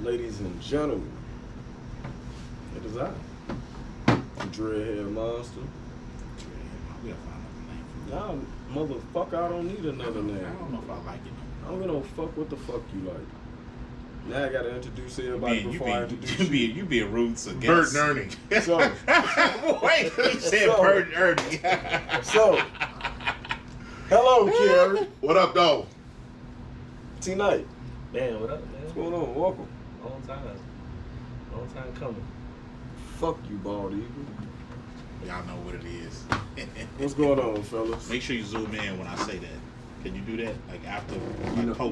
Ladies and gentlemen, it is I, the Dreadhead Monster. We gotta find another name. Nah, motherfucker, I don't need another name. I don't know if I like it. I don't give no fuck what the fuck you like. Now I gotta introduce everybody before I introduce you. You being rude to Bert guests. and Ernie. So, Wait, he said Bert and Ernie. so, hello, Kerry. What up, though? T.Knight. Man, what up, man? What's going on? Welcome. Long time coming. Fuck you, bald eagle. Y'all know what it is. What's going on, fellas? Make sure you zoom in when I say that. Can you do that? Like after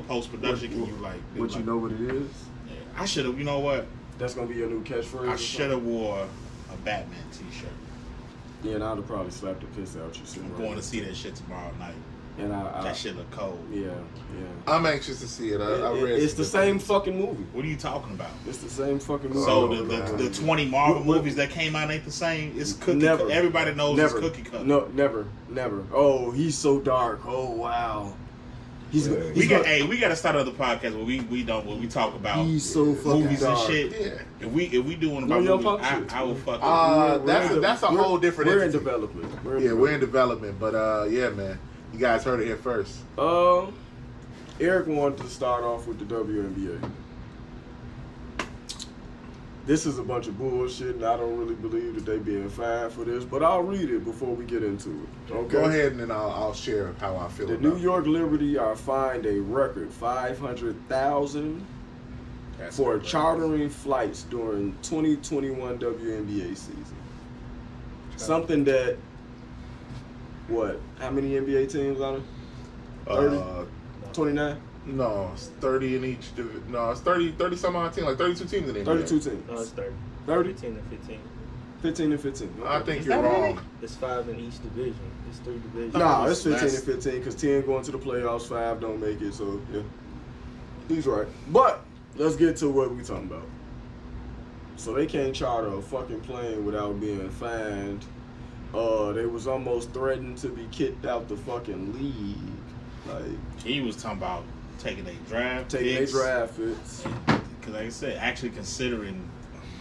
post production, can you like? What like, you know what it is? Yeah. I should have. You know what? That's gonna be your new catchphrase. I should have wore a Batman T-shirt. Yeah, and I'd have probably slapped the piss out you. I'm going to see that shit tomorrow night. And that shit look cold. Yeah. I'm anxious to see it. I read it's the same fucking movie. What are you talking about? It's the same fucking movie. So the 20 Marvel movies that came out ain't the same. It's cookie. Never. Everybody knows it's cookie cutter. No, never. Oh, he's so dark. Oh wow. We got to start another podcast where we talk about he's so fucking movies dark. and shit. Yeah. If we doing about movies, I will fuck. That's a whole different. We're in entity. development. We're in development. But yeah, man, you guys heard it here first. Eric wanted to start off with the WNBA. This is a bunch of bullshit, and I don't really believe that they being fined for this, but I'll read it before we get into it. Okay? Go ahead, and then I'll share how I feel. The New York Liberty are fined a record $500,000 for chartering flights during 2021 WNBA season. Something that, how many NBA teams on it? 30? 29? No, it's 30 in each division. No, it's 30 some odd teams, like 32 teams in the NBA. 32 teams. No, it's 30. 30? 15 and 15. 15 and 15. Okay. I think you're wrong. It's 5 in each division. It's 3 divisions. Nah, it's 15 and 15 because 10 going to the playoffs, 5 don't make it. So, yeah. He's right. But let's get to what we talking about. So they can't charter a fucking plane without being fined. They was almost threatened to be kicked out the fucking league. Like he was talking about taking a draft picks. Because like I said, actually considering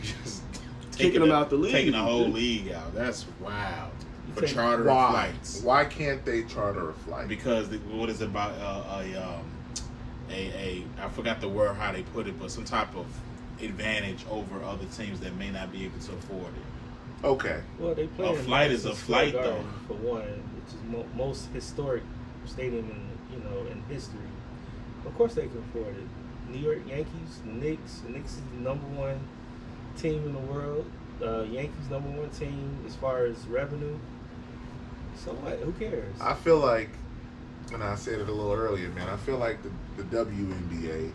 just kicking them out the league. Taking the whole league out. That's wild. For chartering flights. Why can't they charter a flight? Because what is it about I forgot the word how they put it, but some type of advantage over other teams that may not be able to afford it. Okay. Well, they play a flight is a flight though. For one, which is most historic stadium in history. Of course they can afford it. New York Yankees, the Knicks is the number one team in the world. Yankees number one team as far as revenue. So what? Who cares? I feel like, and I said it a little earlier, man, I feel like the WNBA,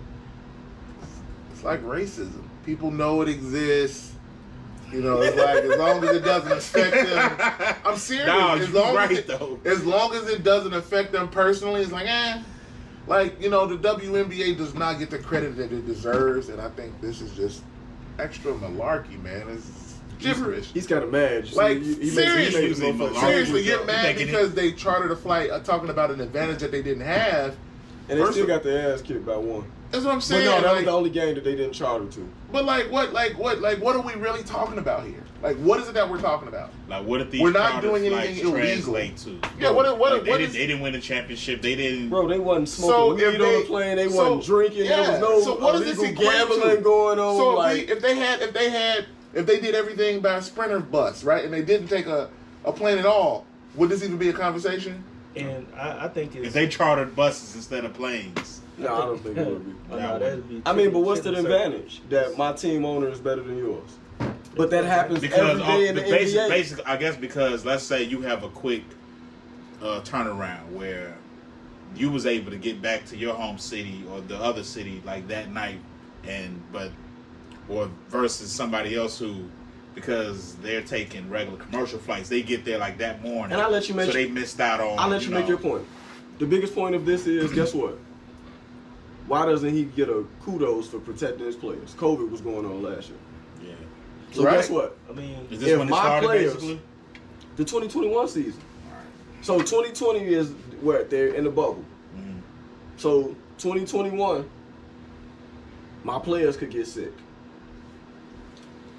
it's like racism. People know it exists. You know, it's like as long as it doesn't affect them. I'm serious. No, as long as it doesn't affect them personally, it's like, Like, the WNBA does not get the credit that it deserves, and I think this is just extra malarkey, man. It's gibberish. He's kind of mad. Like, seriously, get mad because they chartered a flight talking about an advantage that they didn't have. And they still got their ass kicked by one. That's what I'm saying. But no, that was the only game that they didn't charter to. But what are we really talking about here? Like, what is it that we're talking about? Like, what if these we're not doing anything illegal? To? Yeah, they didn't win the championship. They didn't. Bro, they wasn't smoking weed on the plane. They wasn't drinking. Yeah, there was no illegal gambling going on. So if they did everything by a Sprinter bus, right, and they didn't take a plane at all, would this even be a conversation? And I think if they chartered buses instead of planes. No, I don't think it would be. That'd be I mean, but what's the advantage? That my team owner is better than yours. But that happens every day in the NBA. Basically, I guess because let's say you have a quick turnaround where you was able to get back to your home city or the other city like that night, or versus somebody else who, because they're taking regular commercial flights, they get there like that morning. And I'll let you make. So they missed out on. I'll let you make your point. The biggest point of this is, guess what? Why doesn't he get a kudos for protecting his players? COVID was going on last year. Yeah. So guess what? I mean, is this when it started, players, basically? The 2021 season. All right. So 2020 is where they're in the bubble. Mm-hmm. So 2021, My players could get sick.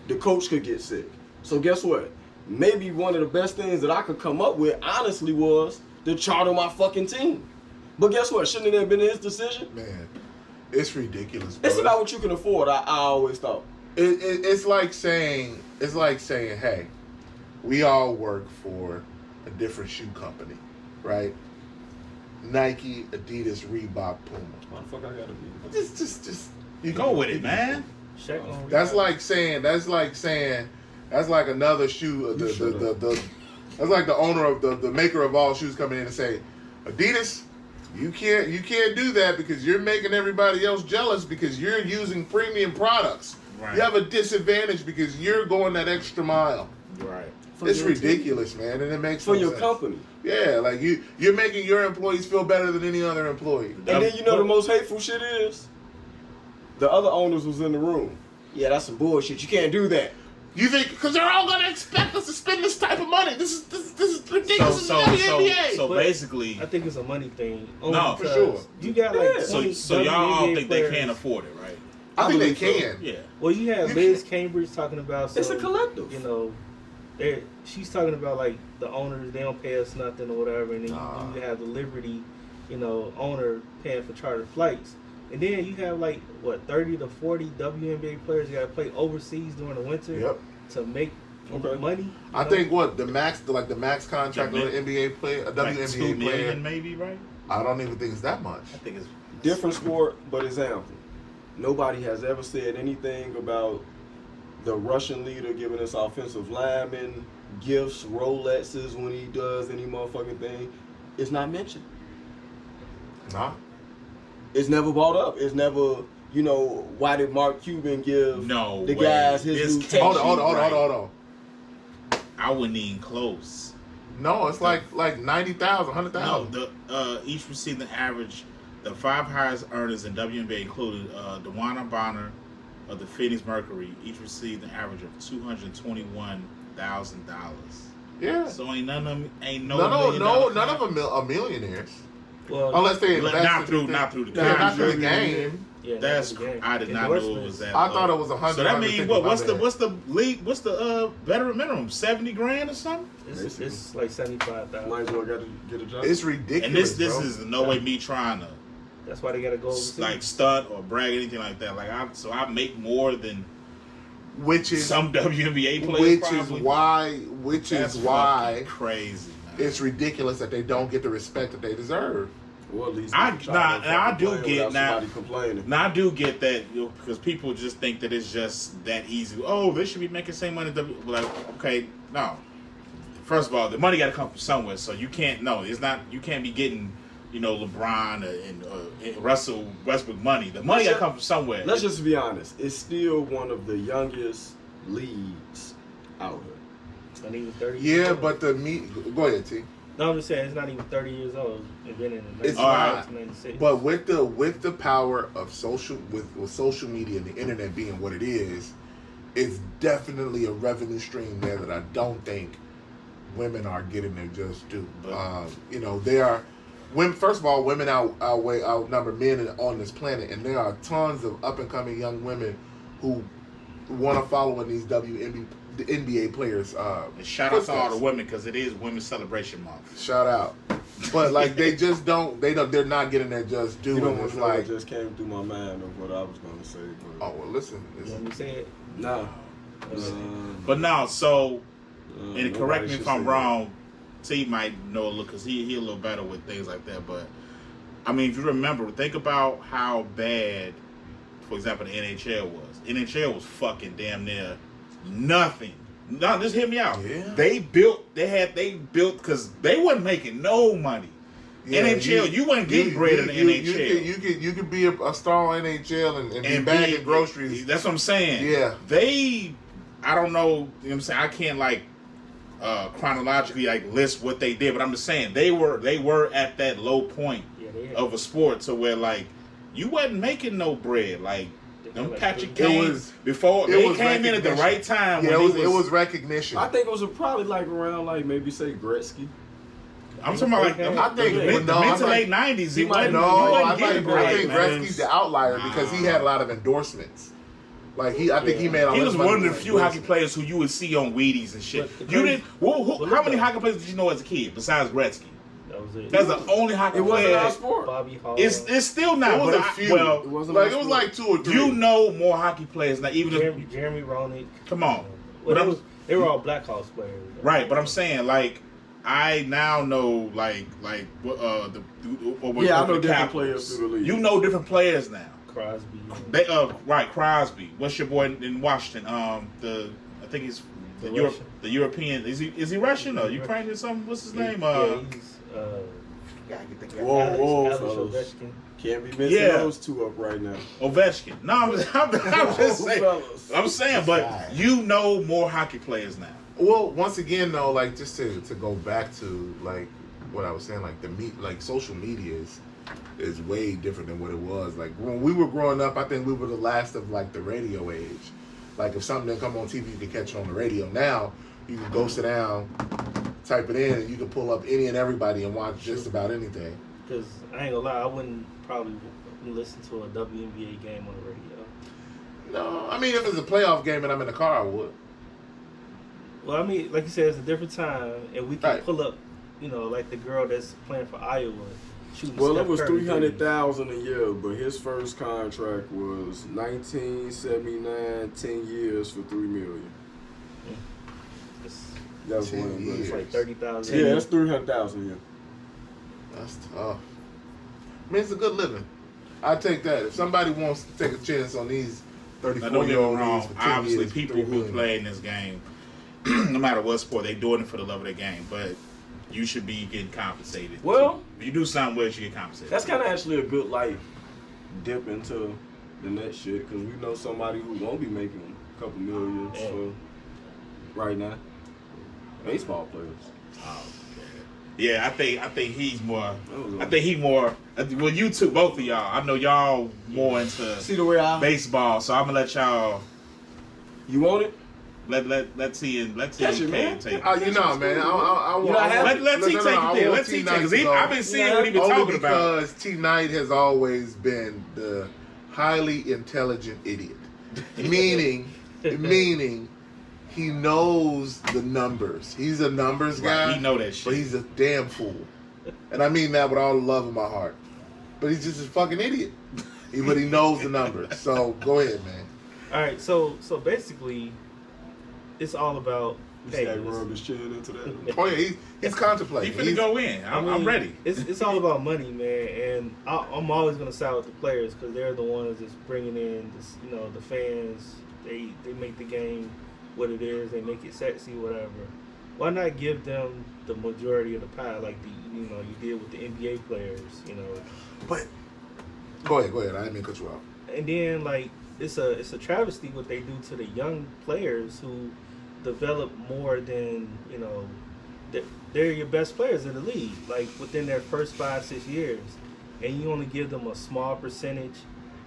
The coach could get sick. So guess what? Maybe one of the best things that I could come up with, honestly, was to charter my fucking team. But guess what? Shouldn't it have been his decision? Man, it's ridiculous. Bro. It's about what you can afford. I always thought. It's like saying, hey, we all work for a different shoe company, right? Nike, Adidas, Reebok, Puma. Why the fuck I gotta be? Just you Go with it, man. That's like another shoe. That's like the owner of the maker of all shoes coming in and say, Adidas, you can't do that because you're making everybody else jealous because you're using premium products. Right. You have a disadvantage because you're going that extra mile. Right. It's ridiculous, man, and it makes for no your sense. company. Yeah, like you're making your employees feel better than any other employee. And then you know the most hateful shit is the other owners was in the room. Yeah, that's some bullshit. You can't do that. You think because they're all gonna expect us to spend this type of money? This is ridiculous. So NBA. basically, I think it's a money thing. No, for sure. You got like Yeah. 20 so y'all all WNBA think players. they can't afford it, right? I think they believe so. can. Yeah. Well, you have Liz Cambridge talking about. So, It's a collective. You know, she's talking about like the owners, they don't pay us nothing or whatever, and then you have the Liberty, owner paying for charter flights, and then you have like 30 to 40 WNBA players got to play overseas during the winter. Yep. To make money. I think the max contract of an NBA player, a Like WNBA 2 player. million, maybe, right? I don't even think it's that much. I think it's Different sport, but example. Nobody has ever said anything about the Russian leader giving us offensive linemen gifts, Rolexes when he does any motherfucking thing. It's not mentioned. Nah. It's never brought up. It's never, why did Mark Cuban give the guys his new tank? Hold on. I wouldn't even close. No, it's like 90,000, 100,000. No, each received the average. The 5 highest earners in WNBA included DeWanna Bonner of the Phoenix Mercury. Each received an average of $221,000. Yeah. So ain't none of them are millionaires. Well, Unless they invest not through the not through the game. yeah, That's the game. I did not know it was that. I thought it was 100. So that means 150, what's the league? What's the veteran minimum? $70,000 or something? It's like 75,000. Might as well get a job. It's ridiculous. And this bro. is no way me trying to That's why they gotta go overseas. like stunt or brag anything like that. Like I make more than which is some WNBA players. Which is That's why fucking crazy. Man. it's ridiculous that they don't get the respect that they deserve. Well, at least I do get complaining. Now I do get that because people just think that it's just that easy. Oh, they should be making the same money. Like, okay, no. First of all, the money got to come from somewhere. So you can't. No, it's not. You can't be getting, LeBron and Russell Westbrook money. The money got to come from somewhere. Let's just be honest. It's still one of the youngest leagues out here. It's not even 30 Yeah, years old. but go ahead, T. No, I'm just saying it's not even 30 years old. It's been in the It's not. 1996. But with the power of social media and the internet being what it is, it's definitely a revenue stream there that I don't think women are getting their just due. They are. Women, first of all, women outnumber men on this planet, and there are tons of up and coming young women who want to follow in these NBA players. And shout out to all the women because it is Women's Celebration Month. Shout out, but like they just don't. They're not getting their just due. You know And what it's like, just came through my mind of what I was going to say. But oh well, listen. You want me to say it? nah. But no, so and correct me nobody if I'm should say wrong. T might know a little because he a little better with things like that. But I mean, if you remember, think about how bad, for example, the NHL was. NHL was fucking damn near nothing. No, just hear me out. Yeah. They built because they wasn't making no money. Yeah, NHL, you wasn't getting bread in the NHL. You could be a star in NHL and be bagging groceries. That's what I'm saying. Yeah. I don't know, you know what I'm saying? I can't chronologically list what they did, but I'm just saying they were at that low point of a sport to where you wasn't making no bread. Them Patrick Kane before they came in at the right time. Yeah, it was recognition. I think it was probably around maybe say Gretzky. I'm talking about like I think mid to late 90s. He wasn't. I getting think man. Gretzky's the outlier because he had a lot of endorsements. Like I think he made. He was one of the few hockey players who you would see on Wheaties and shit. You didn't. How many hockey players did you know as a kid besides Gretzky? That was it. That's the only hockey player. It wasn't our sport. Bobby Hall. It's still not. It was but a few. Well, it wasn't like it was like 2 or 3. You know more hockey players now. Even Jeremy Roenick. Come on. Well, they were all Blackhawks players. Right, but I'm saying like I now know like I know different players through the league. You know different players now. Crosby. Right, Crosby. What's your boy in Washington? I think he's the European. Is he Russian or Ukrainian or something? What's his name? He's Whoa, Alex fellas. Ovechkin. Can't be messing those two up right now. Ovechkin. No, I'm just saying. I'm saying, but you know more hockey players now. Well, once again, though, like just to go back to like what I was saying, like like social media is way different than what it was. Like when we were growing up, I think we were the last of like the radio age. Like if something didn't come on TV, you could catch it on the radio. Now you can go sit down, type it in, and you can pull up any and everybody and watch just about anything. Because I ain't gonna lie, I wouldn't probably listen to a WNBA game on the radio. No, I mean if it's a playoff game and I'm in the car, I would. Well, I mean, like you said, it's a different time, and we can pull up, like the girl that's playing for Iowa. Well, it was $300,000 a year, but his first contract was 1979, 10 years for $3 million. That was one. It's like 30,000. Yeah, that's $300,000 a year. That's tough. I mean, it's a good living. I take that. If somebody wants to take a chance on these 34-year-old wrong. for 10 Obviously, years, people who play in this game, no matter what sport, they doing it for the love of the game. But you should be getting compensated. Well, if you do something well, you should get compensated. That's kind of actually a good dip into the net shit because we know somebody who won't be making a couple million for right now. Baseball players. Oh, yeah, I think he's more. I think he more. Well, you two, both of y'all. I know y'all more into baseball, so I'm gonna let y'all. You want it? Let T and Catch it, man. take it. Man. Let T take it then. Let T take it. Because I've been seeing what he been talking about. Because T.Knight has always been the highly intelligent idiot. meaning he knows the numbers. He's a numbers guy. Right, he know that shit. But he's a damn fool. And I mean that with all the love in my heart. But he's just a fucking idiot. But he knows the numbers. So go ahead, man. All right, so basically, it's all about. Rub his chin into that. Oh yeah, he's contemplating. He's finna go in. I'm ready. It's all about money, man, and I'm always gonna side with the players because they're the ones that's bringing in this, the fans. They make the game what it is. They make it sexy, whatever. Why not give them the majority of the pie, like you did with the NBA players, But go ahead. I didn't mean to cut you off. And then it's a travesty what they do to the young players who develop more than they're your best players in the league, like within their first 5-6 years, and you only give them a small percentage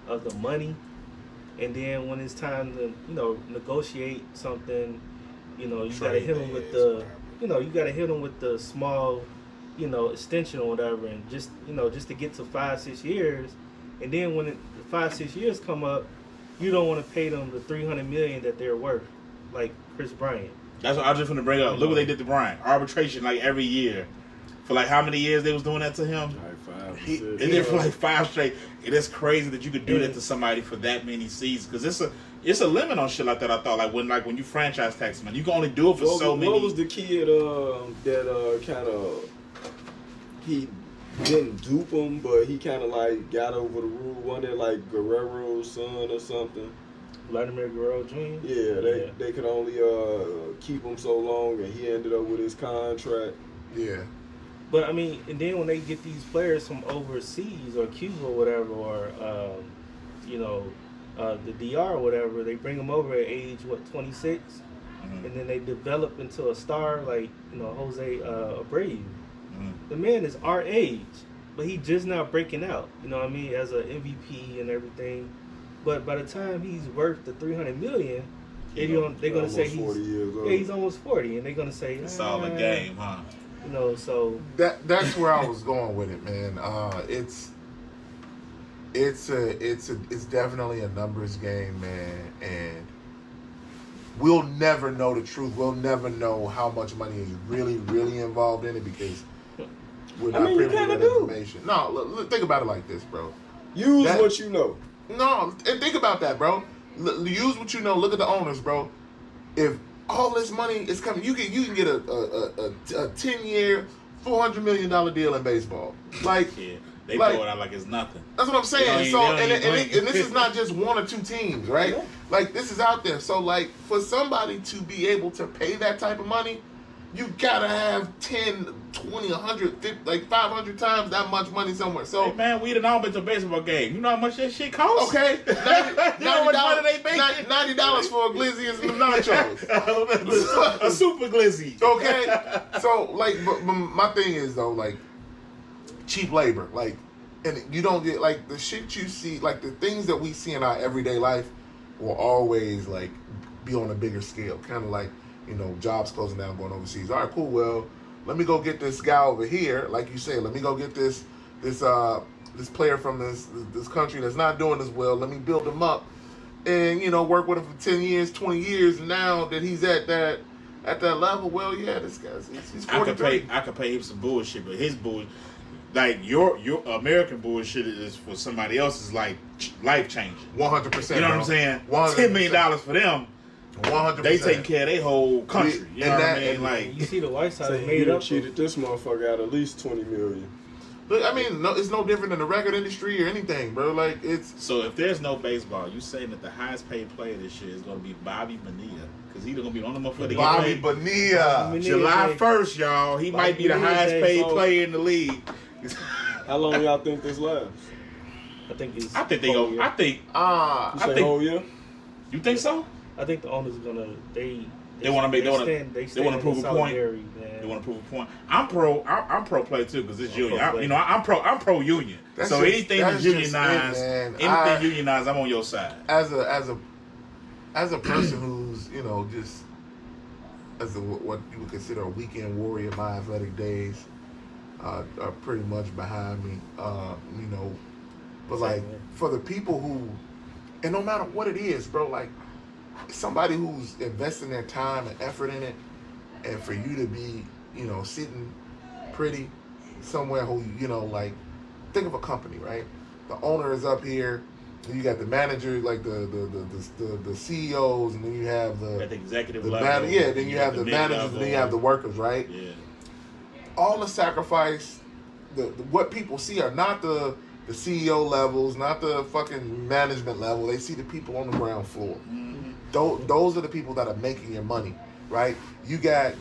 of the money, and then when it's time to negotiate something, you gotta hit them with the small extension or whatever, and just to get to 5-6 years, and then when the 5-6 years come up, you don't want to pay them the $300 million that they're worth, like Chris Bryant. That's what I was just gonna bring up. Look what they did to Bryant. Arbitration every year. For how many years they was doing that to him? They did for 5 straight. It is crazy that you could do that to somebody for that many seasons. Because it's a limit on shit like that. I thought when you franchise tax man, you can only do it for so many. What was the kid that kind of he didn't dupe him, but he kind of got over the rule? One that Guerrero's son or something. Vladimir Guerrero Jr. Yeah, they could only keep him so long, and he ended up with his contract. Yeah. But I mean, and then when they get these players from overseas or Cuba or whatever, or the DR or whatever, they bring them over at age 26, and then they develop into a star like Jose Abreu. The man is our age, but he just now breaking out. As an MVP and everything. But by the time he's worth the $300 million, they're gonna say he's almost 40, and they're gonna say it's all a game, huh? You know, so that's where I was going with it, man. It's definitely a numbers game, man, and we'll never know the truth. We'll never know how much money is really, really involved in it because we're not privy to that information. No, look, think about it like this, bro. Use what you know. No, and think about that, bro. Use what you know. Look at the owners, bro. If all this money is coming, you can get a 10-year, $400 million deal in baseball. Like, yeah, they throw it out like it's nothing. That's what I'm saying. And this is not just one or two teams, right? Yeah. Like, this is out there. So, like, for somebody to be able to pay that type of money, you gotta have 10, 20, 100, 50, like 500 times that much money somewhere. So, hey man, we done all been to a baseball game. You know how much that shit costs? Okay, $90 for a glizzy and some nachos. A super glizzy. Okay, so like, but my thing is though, like, cheap labor, like, and you don't get like the shit you see, like the things that we see in our everyday life will always like be on a bigger scale, kind of like. You know, jobs closing down, going overseas. All right, cool. Well, let me go get this guy over here, like you say. Let me go get this player from this country that's not doing as well. Let me build him up, and work with him for 10 years, 20 years. And now that he's at that level, well, yeah, this guy's he's 43. I could pay him some bullshit, but his bullshit, like your American bullshit, is for somebody else is like life changing. 100%. You know what I'm saying? 100%. $10 million for them. 100%. They taking care of their whole country. You know what I mean? Like, you see the White Sox made up. Cheated this motherfucker out at least $20 million. Look, I mean, it's no different than the record industry or anything, bro. Like, it's so if there's no baseball, you saying that the highest paid player this year is going to be Bobby Bonilla because he's going to be on the motherfucker. Bobby Bonilla. July 1st, y'all. He might be the highest paid player in the league. How long y'all think this lasts? I think they go. I think. You say whole year? You think so? I think the owners are gonna they want to make they want to prove a point. Man. They want to prove a point. I'm pro play too because it's union. I'm pro union. So anything that's unionized, unionized, I'm on your side. As a person who's just as what you would consider a weekend warrior, my athletic days are pretty much behind me. But like for the people who, and no matter what it is, bro, like. Somebody who's investing their time and effort in it, and for you to be, sitting pretty somewhere who, like, think of a company, right? The owner is up here, and you got the manager, like the CEOs, and then you have the executive level. Then you have the managers, and then you have the workers, right? Yeah. All the sacrifice, what people see are not the CEO levels, not the fucking management level. They see the people on the ground floor. Mm-hmm. Those are the people that are making your money, right? You got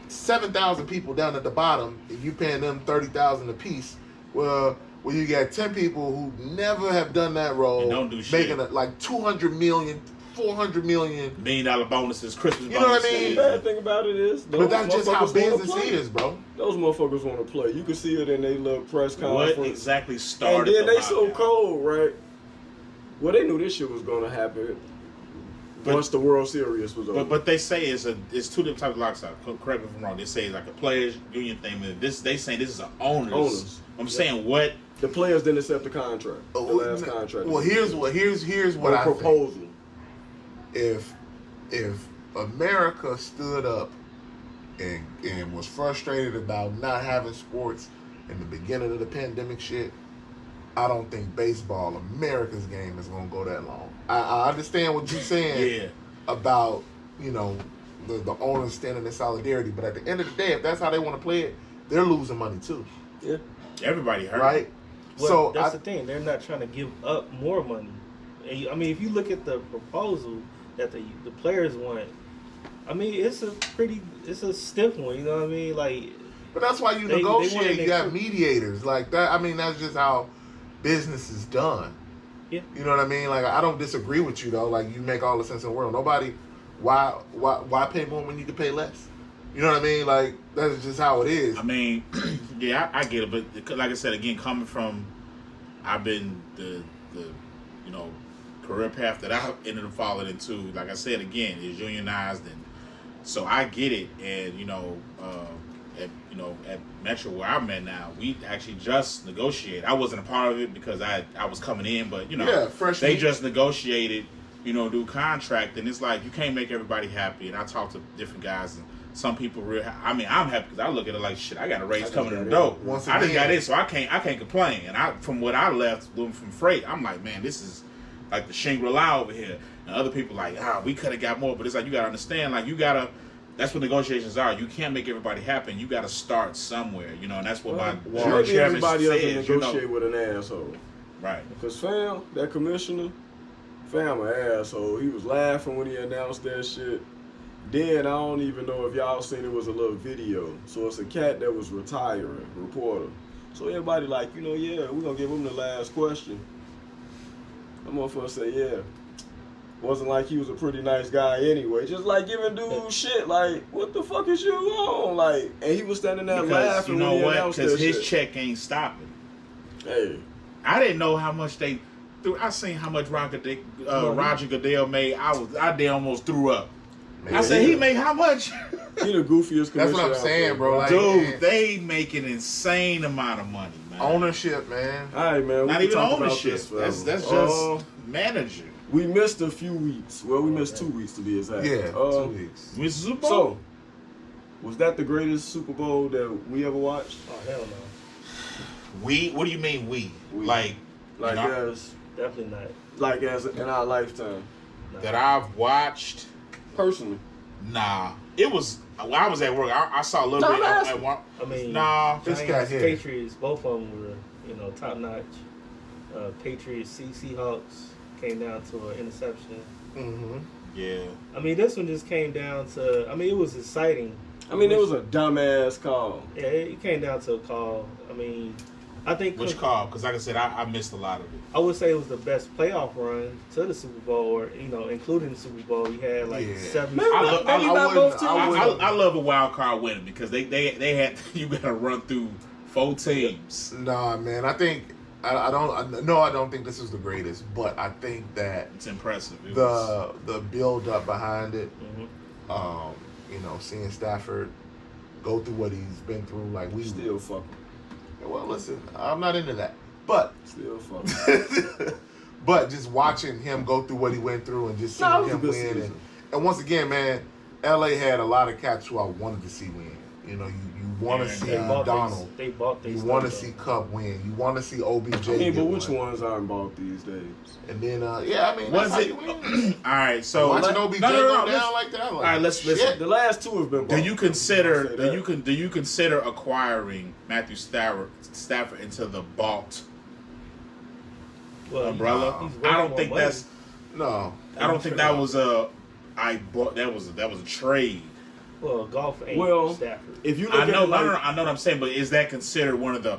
7,000 people down at the bottom, and you paying them $30,000 a piece. Well, you got 10 people who never have done that role, and don't do shit, making like $200 million, $400 million, $1 million bonuses, Christmas bonuses. You know what I mean? The bad thing about it is, but that's just how business is, bro. Those motherfuckers want to play. You can see it in their little press conference. What exactly started? And then they so cold, right? Well, they knew this shit was gonna happen once the World Series was over. But they say it's two different types of lockout. Correct me if I'm wrong. They say it's like a players union thing. They saying this is an owners. I'm saying what the players didn't accept the contract. The last contract. Well, here's what I proposal. Think. If America stood up and was frustrated about not having sports in the beginning of the pandemic shit, I don't think baseball, America's game, is going to go that long. I understand what you're saying about, the owners standing in solidarity, but at the end of the day, if that's how they want to play it, they're losing money too. Yeah. Everybody hurt. Right? Well, so that's the thing. They're not trying to give up more money. And I mean, if you look at the proposal that the players want, I mean, it's a stiff one, you know what I mean? Like, but that's why you negotiate. You have mediators like that. I mean, that's just how business is done. Yeah. You know what I mean? Like, I don't disagree with you though. Like, you make all the sense in the world. Nobody, why pay more when you can pay less? You know what I mean? Like, that's just how it is. I mean, yeah, I get it, but like I said again, coming from, I've been the career path that I ended up following into. Like I said again, is unionized, and So I get it, and at Metro where I'm at now, we actually just negotiated. I wasn't a part of it because I was coming in, but they just negotiated, new contract, and it's like you can't make everybody happy. And I talked to different guys, and some people I'm happy because I look at it like shit. I got a raise coming in the door. I just got in, so I can't complain. And from what I left from freight, I'm like, man, this is like the Shangri-La over here. And other people like, we could have got more, but it's like you gotta understand, like that's what negotiations are. You can't make everybody happy. You got to start somewhere, and that's what maybe everybody doesn't negotiate with an asshole, right? Because that commissioner, an asshole. He was laughing when he announced that shit. Then I don't even know if y'all seen it was a little video. So it's a cat that was retiring, reporter. So everybody like, yeah, we're gonna give him the last question. That motherfucker say, yeah. Wasn't like he was a pretty nice guy anyway. Just like giving dude shit. Like, what the fuck is you on? Like, and he was standing there laughing when he announced that shit. Because his check ain't stopping. Hey. I didn't know how much they threw. I seen how much Roger Goodell made. I almost threw up. Man, I said, he made how much? He the goofiest commissioner. That's what I'm saying, bro. Like, dude, they make an insane amount of money, man. Ownership, man. All right, man. Not even ownership. That's just manager. We missed a few weeks. Well, we missed 2 weeks to be exact. Yeah, 2 weeks. Missed Super Bowl? So, was that the greatest Super Bowl that we ever watched? Oh, hell no. What do you mean we? Like as definitely not. Like as in our lifetime. That I've watched personally. Nah. It was when I was at work. I saw a little bit. This guy here. Patriots, both of them were top notch. Patriots, Seahawks came down to an interception. Mm-hmm. Yeah. This one just came down to. It was exciting. It was a dumbass call. Yeah, it came down to a call. I think which call? Because like I said, I missed a lot of it. I would say it was the best playoff run to the Super Bowl, or including the Super Bowl. You had seven. I love a wild card winner because they had you got to run through 4 teams. Nah, man. I think I don't think this is the greatest, but I think that it's impressive. The build up behind it. Mm-hmm. Seeing Stafford go through what he's been through, like we still fucking. Well, listen, I'm not into that, but still fucking. But just watching him go through what he went through and just seeing him win, and once again, man, LA had a lot of cats who I wanted to see win. You want to see Donald. You want to see Cub win. You want to see OBJ. But which ones aren't bought these days? And then, was it? All right, so watching OBJ go down like that. All right, let's listen. The last 2 have been bought. Do you consider acquiring Matthew Stafford into the bought umbrella? I don't think that's no. I don't think that was a. That was a trade. Well, golf ain't Stafford. If you look I know what I'm saying, but is that considered one of the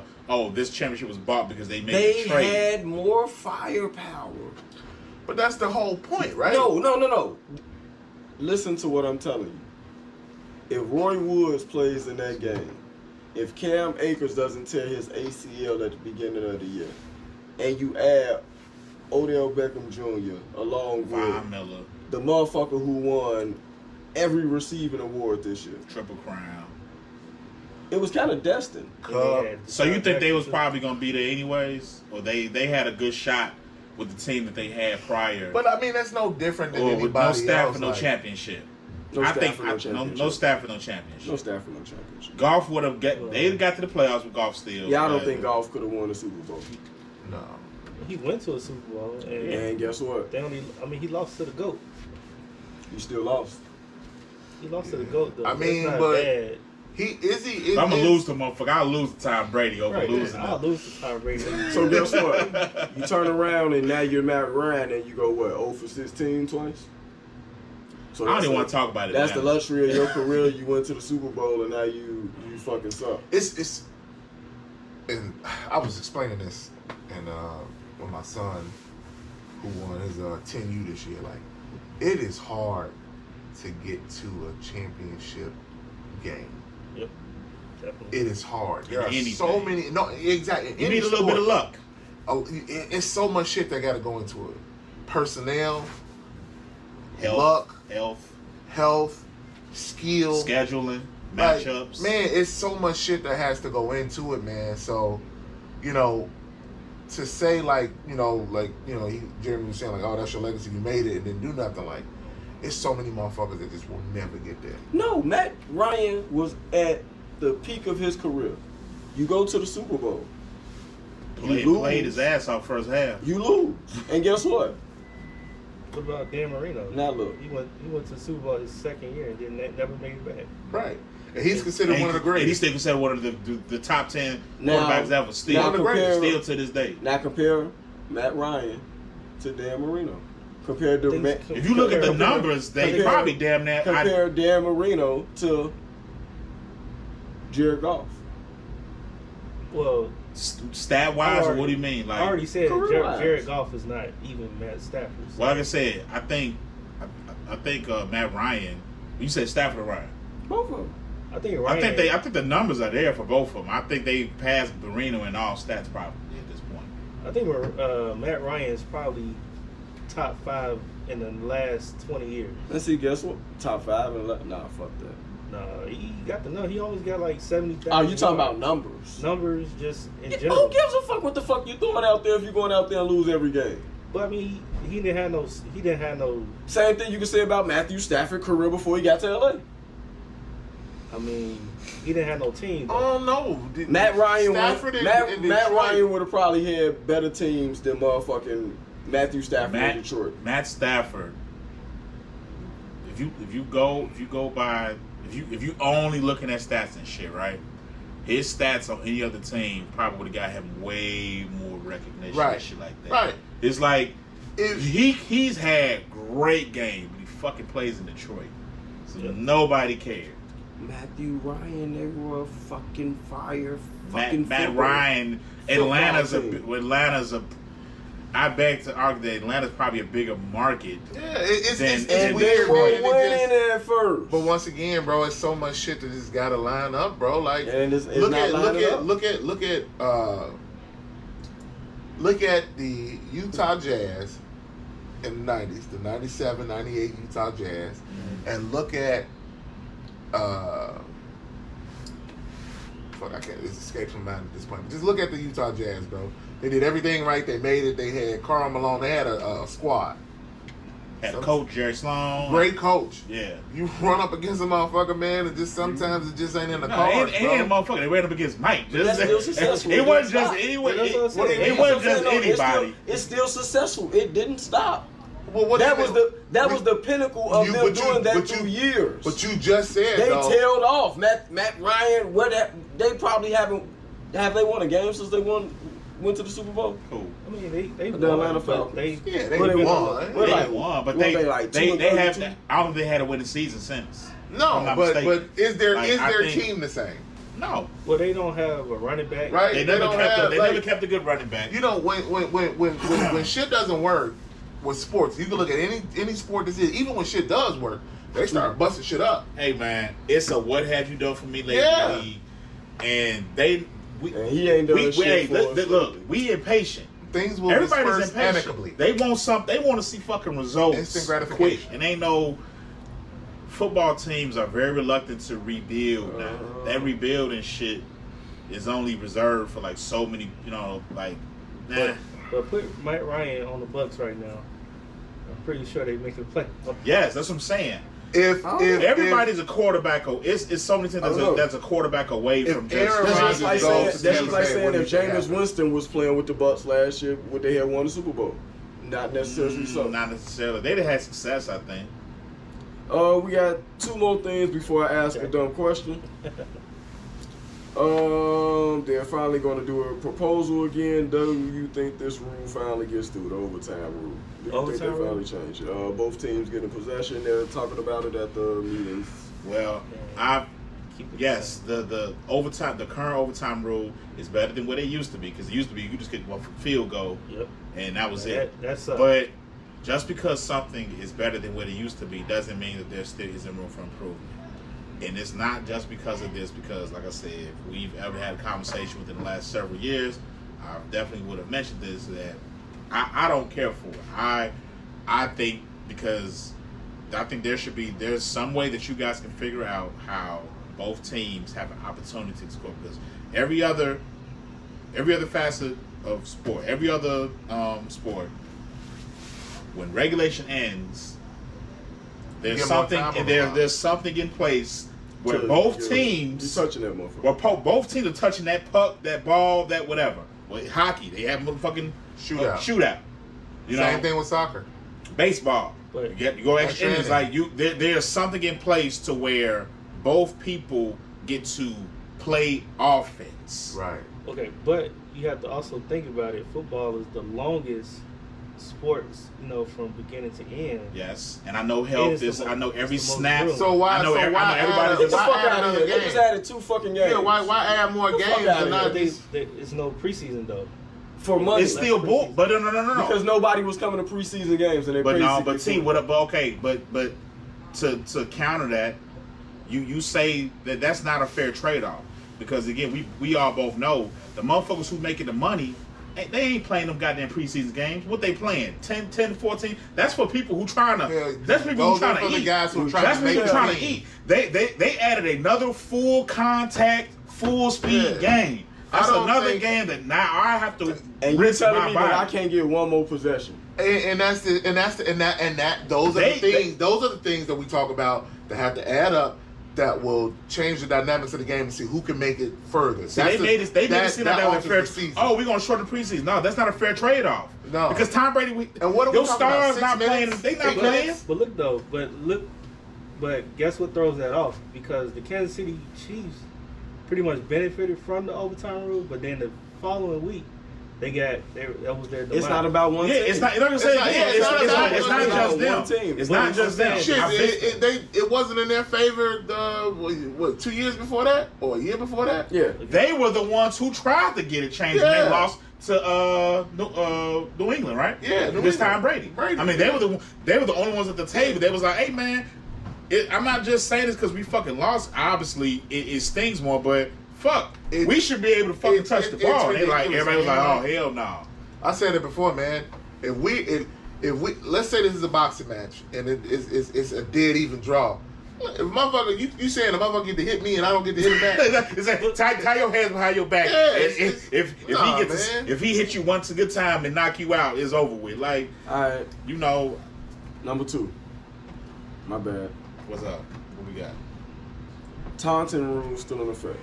this championship was bought because they made a trade? They had more firepower. But that's the whole point, right? No. Listen to what I'm telling you. If Roy Woods plays in that game, if Cam Akers doesn't tear his ACL at the beginning of the year, and you add Odell Beckham Jr. along with Miller, the motherfucker who won every receiving award this year. Triple Crown. It was kind of destined. So you think they was probably going to be there anyways? Or they had a good shot with the team that they had prior? But, that's no different than anybody with no staff else. And no championship. No staff and no championship. No staff and no championship. No staff and no championship. Golf would have they got to the playoffs with golf still. Yeah, I don't think golf could have won the Super Bowl. No. He went to a Super Bowl. And guess what? He lost to the GOAT. He still lost. He lost to the GOAT, though. But bad. I'm gonna lose to motherfucker. I'll lose to Tom Brady over losing. I'll lose to Tom Brady. So guess what? You turn around and now you're Matt Ryan and you go 0 for 16 twice. So I don't even want to talk about it. That's the luxury of your career. You went to the Super Bowl and now you fucking suck. It's and I was explaining this and with my son who won his 10U this year. Like, it is hard to get to a championship game. Yep, definitely. It is hard. There are anything. so many. No, exactly. You need a little bit of luck. Oh, it's so much shit that got to go into it. Personnel, health, luck, health, skill, scheduling, like, matchups. man, it's so much shit that has to go into it, man. So, to say Jeremy was saying like, oh, that's your legacy, you made it, and then do nothing. Like, it's so many motherfuckers that just will never get there. No, Matt Ryan was at the peak of his career. You go to the Super Bowl. Played his ass off first half. You lose. And guess what? What about Dan Marino? Now look. He went to the Super Bowl his second year and never made it back. Right. And he's considered one of the greatest. And he's still considered one of the top 10 quarterbacks ever. Still one of the greatest. Still to this day. Now compare Matt Ryan to Dan Marino. Compared to if you look at the numbers, they probably damn near. Compare Dan Marino to Jared Goff. Well, stat wise, or what do you mean? Like, I already said Jared Goff is not even Matt Stafford. So. Well, like I said, I think Matt Ryan. You said Stafford or Ryan? Both of them. I think Ryan. I think the numbers are there for both of them. I think they passed Marino in all stats probably at this point. I think Matt Ryan is probably top 5 in the last 20 years. Let's see, guess what? Top 5 and nah, fuck that. Nah, he got the number. He always got like 70,000. Oh, you talking about numbers? Numbers, just in general. Who gives a fuck what the fuck you throwing out there if you're going out there and lose every game? But I mean, he didn't have no. Same thing you can say about Matthew Stafford's career before he got to LA. I mean, he didn't have no team. Oh no, Matt Ryan. Matt Ryan would have probably had better teams than motherfucking Matthew Stafford in Detroit. Matt Stafford. If you only looking at stats and shit, right? His stats on any other team probably would have got him way more recognition and shit like that. Right. It's like he's had great games, but he fucking plays in Detroit, so nobody cared. Matthew Ryan, they were fucking fire. Matt Ryan, Atlanta's a. I beg to argue that Atlanta's probably a bigger market. Yeah, it's and weird, they were man. winning at first. But once again, bro, it's so much shit that just gotta line up, bro. Like, look at the Utah Jazz in the 90s, the 97, 98 Utah Jazz, and look at I can't. It escapes my mind at this point. But just look at the Utah Jazz, bro. They did everything right. They made it. They had Karl Malone. They had a squad. Had a coach, Jerry Sloan. Great coach. Yeah. You run up against a motherfucker, man, and just sometimes it just ain't in the cards, bro. And motherfucker, they ran up against Mike. That's still successful. It wasn't just anybody. It's still successful. It didn't stop. Well, that was the pinnacle of them doing that through years. But you just said they tailed off. Matt Ryan, they probably haven't. Have they won a game since they went to the Super Bowl? Cool. I mean, they the Atlanta Falcons. They won, but they have. I don't think they had a winning season since. No, but is their team the same? No. Well, they don't have a running back. Right. They never kept a good running back. You know, when shit doesn't work with sports, you can look at any sport that is, even when shit does work, they start busting shit up. Hey man, it's a what have you done for me lately? And he ain't doing shit for us. Look, we impatient. Things will Everybody's disperse amicably. They want something. They want to see fucking results. Instant gratification. Quick. And ain't no football teams are very reluctant to rebuild now. That rebuilding shit is only reserved for like so many, like. Nah. But put Mike Ryan on the Bucks right now. I'm pretty sure they make a play. Yes, that's what I'm saying. If everybody's a quarterback, it's so many times that's a quarterback away from Aaron Rodgers like saying if Jameis Winston was playing with the Bucks last year, would they have won the Super Bowl? Not necessarily so. Not necessarily. They'd have had success, I think. We got two more things before I ask a dumb question. They're finally going to do a proposal again. Do you think this rule finally gets through, the overtime rule? Do you think they finally change it? Both teams getting possession. They're talking about it at the meetings. Well, yes, the overtime, the current overtime rule is better than what it used to be, because it used to be you just get one field goal, and that was it. But just because something is better than what it used to be doesn't mean that there still isn't room for improvement. And it's not just because of this, because, like I said, if we've ever had a conversation within the last several years, I definitely would have mentioned this, that I don't care for it. I think because I think there's some way that you guys can figure out how both teams have an opportunity to score, because every other facet of sport, every other sport, when regulation ends, there's something in place where both teams touching that motherfucker. Well, both teams are touching that puck, that ball, that whatever. Well, hockey, they have a motherfucking shootout. Same thing with soccer. Baseball. But You go extra innings. Like there's something in place to where both people get to play offense. Right. okay, but you have to also think about it. Football is the longest sports, from beginning to end. Yes, and I know health is. I know every snap. So why? I know everybody Get the fuck add out of another here. They game? just added 2 fucking games. Yeah. Why add more Get the fuck games? outta And not here. just It's no preseason though. For money. It's still bull, but no. Because nobody was coming to preseason games and they But to counter that, you say that's not a fair trade-off, because again we all both know the motherfuckers who making the money, they ain't playing them goddamn preseason games. What they playing? 10, 14? That's for people who trying to. That's people who trying to eat. The guys who That's people trying to eat. They added another full contact, full speed game. That's another game that now I have to. And you're telling me body. that I can't get one more possession. And those are the things that we talk about that have to add up, that will change the dynamics of the game and see who can make it further. They made it seem like that was fair. Oh, we're gonna shorten the preseason. No, that's not a fair trade off. No, because Tom Brady, and what are we those talking stars about? not playing. They not playing. But look though, but guess what throws that off? Because the Kansas City Chiefs pretty much benefited from the overtime rule, but then the following week that was their demise. It's not about one team. It's not. It's not just them. It's not just them. Shit, it wasn't in their favor. 2 years before that, or a year before that. Yeah, they were the ones who tried to get it changed, and they lost to New England, right? Yeah, this time Brady. I mean, they were the only ones at the table. They was like, hey man, I'm not just saying this because we fucking lost. Obviously, it stings more, but. Fuck, we should be able to fucking touch the ball. And everybody was like, "Oh hell no!" I said it before, man. If we let's say this is a boxing match and it's a dead even draw. If motherfucker, you saying a motherfucker get to hit me and I don't get to hit him back? It's like, tie your hands behind your back. Yeah, if he hits you once a good time and knock you out, it's over with. Like, alright, Number 2. My bad. What's up? What we got? Taunting rules still in effect.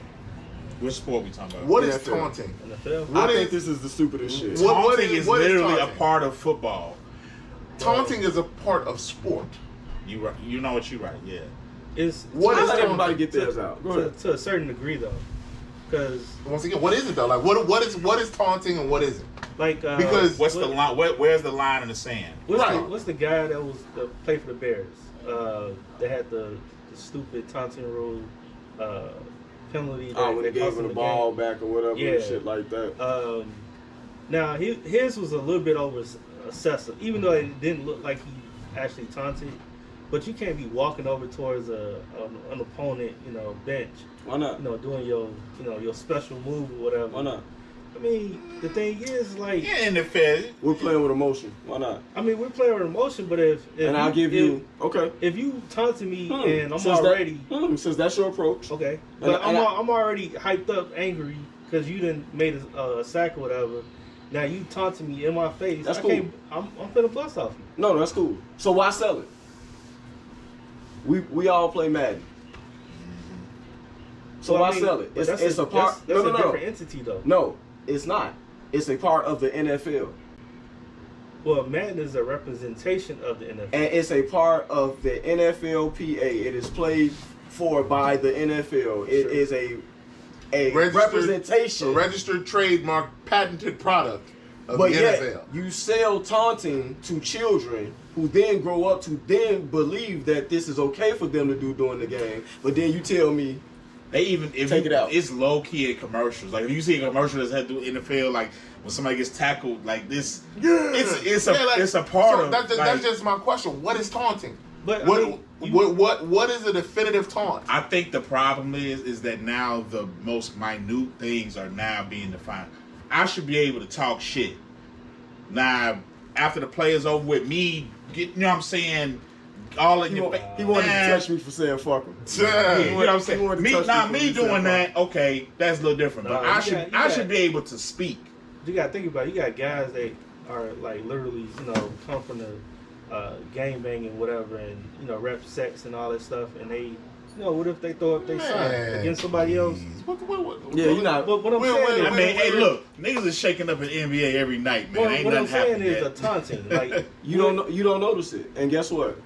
Which sport we talking about? What is taunting? NFL? I think this is the stupidest shit. Taunting is literally a part of football. Taunting is a part of sport. You right. You know what you right. Yeah. Let everybody get theirs out. Go ahead. To a certain degree, though, because once again, what is it though? Like, what is taunting and what isn't? Like, because what's the line? Where's the line in the sand? What's the guy that played for the Bears? They had the stupid taunting rule. Penalty. When they gave him the ball back or whatever, and shit like that. Now his was a little bit over excessive, even though it didn't look like he actually taunted. But you can't be walking over towards an opponent, bench. Why not? Doing your special move or whatever. Why not? I mean, the thing is, like, in the Fed, we're playing with emotion. Why not? I mean, we're playing with emotion, but if I'll give you okay. If you taunting me and I'm already since that's your approach, okay, but I'm already hyped up, angry because you didn't made a sack or whatever. Now you taunting me in my face. That's cool. I'm finna bust off you. No, that's cool. So why sell it? We all play Madden. So why sell it? It's a part. That's a different entity, though. No, it's not. It's a part of the NFL. Well, Madden is a representation of the NFL. And it's a part of the NFLPA. It is played for by the NFL. It is a representation. A registered trademark, patented product of the NFL. You sell taunting to children who then grow up to then believe that this is okay for them to do during the game. But then you tell me, they even take it out. It's low key in commercials. Like if you see a commercial that's had to do NFL, like when somebody gets tackled, like this, it's a part of. That's just my question. What is taunting? But what is a definitive taunt? I think the problem is that now the most minute things are now being defined. I should be able to talk shit. Now, after the play is over with, me, you know what I'm saying, all in He, your face. he wanted to touch me for saying fuck him. Yeah, you know what I'm He saying? wanted to Me, touch not me me for saying doing that. fuck. Okay, that's a little different. But No, I should be able to speak. You gotta think about it. You got guys that are like literally, come from the gang banging, whatever, and rep sex and all that stuff, and they, what if they throw up their son against somebody else? What, Yeah, you're not. But what I'm saying is, I mean, hey, look, niggas is shaking up in the NBA every night, man. Ain't what I'm nothing happening saying is yet. a taunting. Like You don't notice it. And guess what?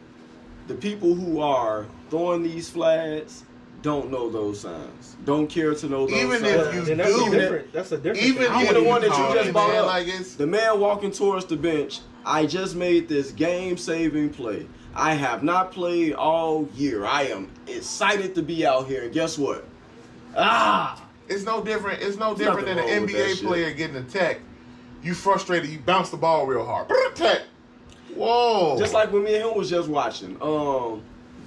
The people who are throwing these flags don't know those signs. Don't care to know those Even signs. if you then that's a different even thing. if the one that call you just it, brought man, up. like it's The man walking towards the bench, I just made this game-saving play. I have not played all year. I am excited to be out here. And guess what? it's no different. It's no different than nothing an wrong with that NBA shit. player getting attacked. You frustrated. You bounce the ball real hard. Attack. Whoa. Just like when me and him was just watching.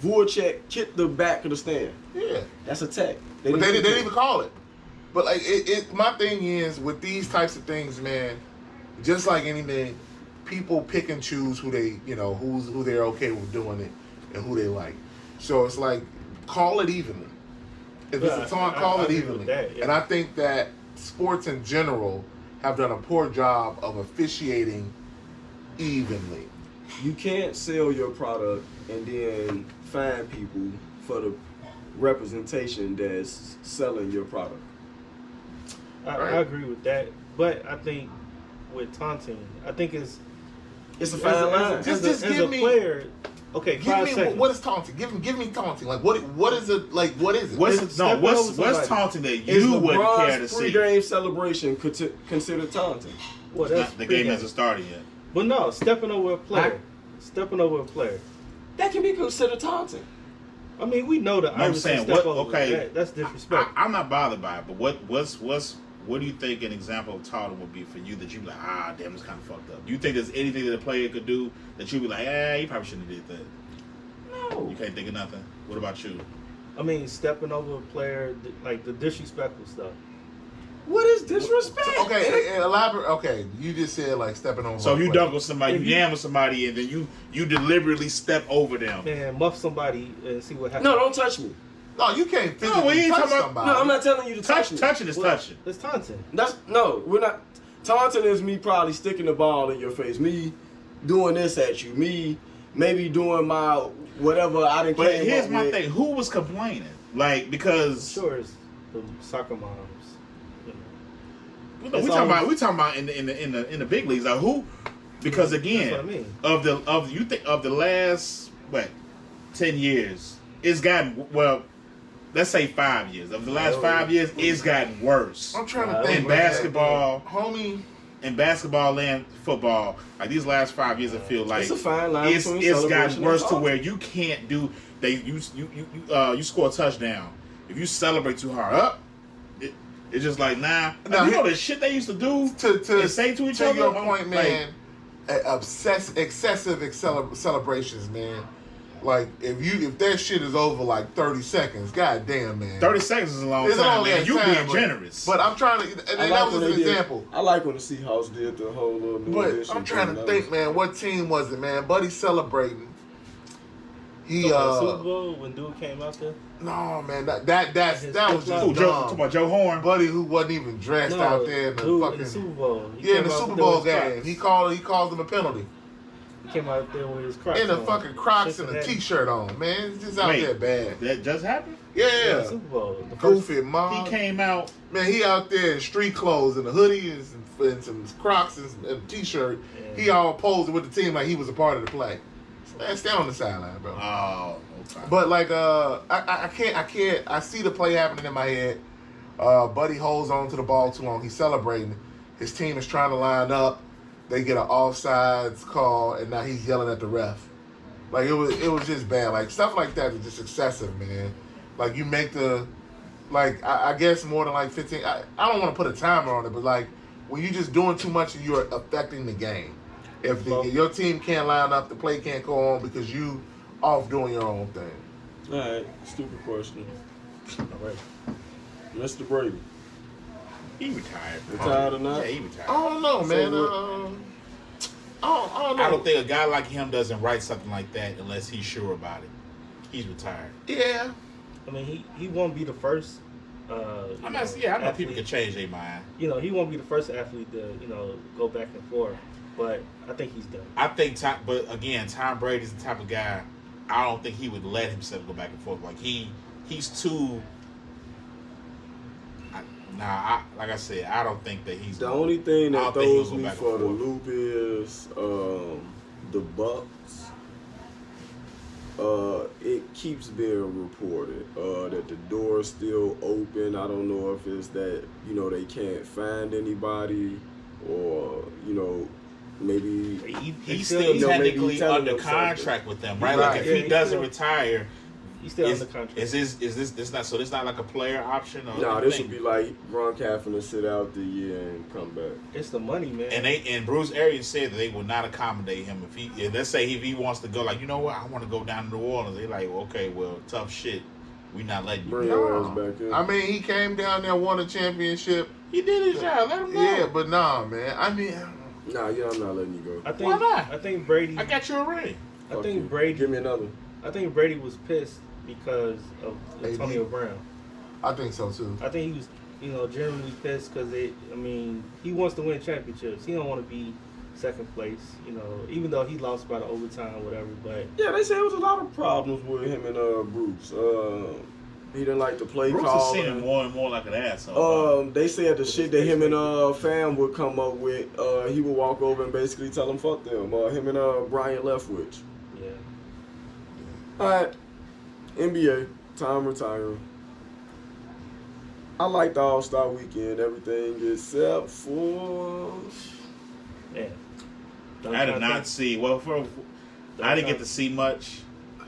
Voracek kicked the back of the stand. yeah. That's a tech. But they didn't even call it. But like my thing is with these types of things, man. Just like anything, people pick and choose who they, who they're okay with doing it and who they like. So it's like call it evenly. If it's a taunt, call I it agree evenly. with that, yeah. And I think that sports in general have done a poor job of officiating evenly. You can't sell your product and then find people for the representation that's selling your product. I agree with that, but I think with taunting, I think it's a fine line. Just as give a me- player. Okay, Give 5 me seconds. what is taunting? Give me taunting. Like what is it? Like what is it? What's stepping over what's somebody. taunting that Is you wouldn't care to LeBron's see? pre-game celebration considered taunting? Well, that's The game pregame. hasn't started yet. But no, stepping over a player. Stepping over a player. That can be considered taunting. I mean, we know the I'm Iverson saying, step what- over. okay. That's disrespect. I'm not bothered by it, but what do you think an example of taunting would be for you that you be like, damn, it's kind of fucked up? Do you think there's anything that a player could do that you be like, you probably shouldn't have did that? No. You can't think of nothing. What about you? I mean, stepping over a player, like the disrespectful stuff. What is disrespect? Okay, elaborate. Okay, you just said like stepping on. So if you player. dunk with somebody, you If you- yam with somebody, and then you deliberately step over them. Man, muff somebody and see what happens. No, don't touch me. No, you can't physically we ain't touch talking about- somebody. No, I'm not telling you to touch me. Touching is touching. It's taunting. We're not. Taunting is me probably sticking the ball in your face. Me doing this at you. Me maybe doing my whatever I didn't. But here's my thing: who was complaining? Like because Sure, it's the soccer moms. we It's talking about in the big leagues. Like who? Because again, That's what I mean. of the last 10 years, it's gotten let's say 5 years. Of the last 5 years, it's gotten worse. I'm trying to In think. In man. basketball, homie. in basketball and football, like these last 5 years, I feel like It's a fine line It's between gotten celebration worse and to taunting. where you can't do. You score a touchdown. If you celebrate too hard, it's just like Now, you know the shit they used to do To and say to each other. your point, like, man. Excessive celebrations, man. Like if that shit is over like 30 seconds, goddamn, man. 30 seconds is a long It's a time, long man. ass You time, being but- generous. But I'm trying to, and that was when an they did- example. I like when the Seahawks did the whole little. new But edition I'm trying to thing. think, man. What team was it, man? Buddy celebrating. He Super Bowl when dude came out there. no, man. That was Who, just talking dumb. about Joe Horn? Buddy who wasn't even dressed No, out there in the dude, fucking in the Super Bowl. He yeah, in came the out Super there Bowl with his game. Crocs. He called them a penalty. He came out there with his Crocs In the on. fucking Crocs and a Cincinnati. T-shirt on, man. It's just out Wait. there bad. That just happened? Yeah. Yeah, Super Bowl. The first, Goofy mom. He came out. Man, he out there in street clothes and a hoodie and some Crocs and a T-shirt. Yeah. He all posing with the team like he was a part of the play. Man, stay on the sideline, bro. Oh, okay. But like, I can't. I see the play happening in my head. Buddy holds on to the ball too long. He's celebrating. His team is trying to line up. They get an offsides call, and now he's yelling at the ref. Like it was just bad. Like stuff like that is just excessive, man. Like you make I guess more than like 15. I don't want to put a timer on it, but like when you're just doing too much, you're affecting the game. If your team can't line up, the play can't go on because you off doing your own thing. All right, stupid question. all right. Mr. Brady. He retired. Retired or not? Yeah, he retired. I don't know, man. So I No. I don't think a guy like him doesn't write something like that unless he's sure about it. He's retired. Yeah. I mean, he won't be the first. I know people can change their mind. He won't be the first athlete to go back and forth, but I think he's done. I think, but again, Tom Brady's the type of guy. I don't think he would let himself go back and forth. Like he's too. Like I said, I don't think that he's. The only thing that throws me for the forth. loop is the Bucks. It keeps being reported that the door is still open. I don't know if it's that they can't find anybody, or maybe he's still technically under contract with them, right? Like if he doesn't retire. He's still under contract. Is this not? So this not like a player option? No, this would be like Gronk having to sit out the year and come back. It's the money, man. And Bruce Arians said that they would not accommodate him if let's say if he wants to go, like, you know what, I want to go down to New Orleans. They like, okay, well, tough shit. We not letting you. Bring your ass back in. I mean, he came down there, won a championship. He did his job. Let him go. Yeah, but nah, man. I mean, I'm not letting you go. Why not? I think Brady. I got you a ring. Fuck you. Give me another. I think Brady was pissed because of Antonio Brown. I think so too. I think he was, generally pissed because he wants to win championships. He don't want to be second place, even though he lost by the overtime or whatever. But yeah, they said it was a lot of problems with him and Bruce. He didn't like the play Bruce call. Bruce is seeming more and more like an asshole. They said the shit that him and Fam would come up with, he would walk over and basically tell them fuck them. Him and Brian Leftwich. Yeah. All right. NBA, time retiring. I liked the All-Star Weekend, everything except for... Yeah. I did not see... Well, I didn't get to see much,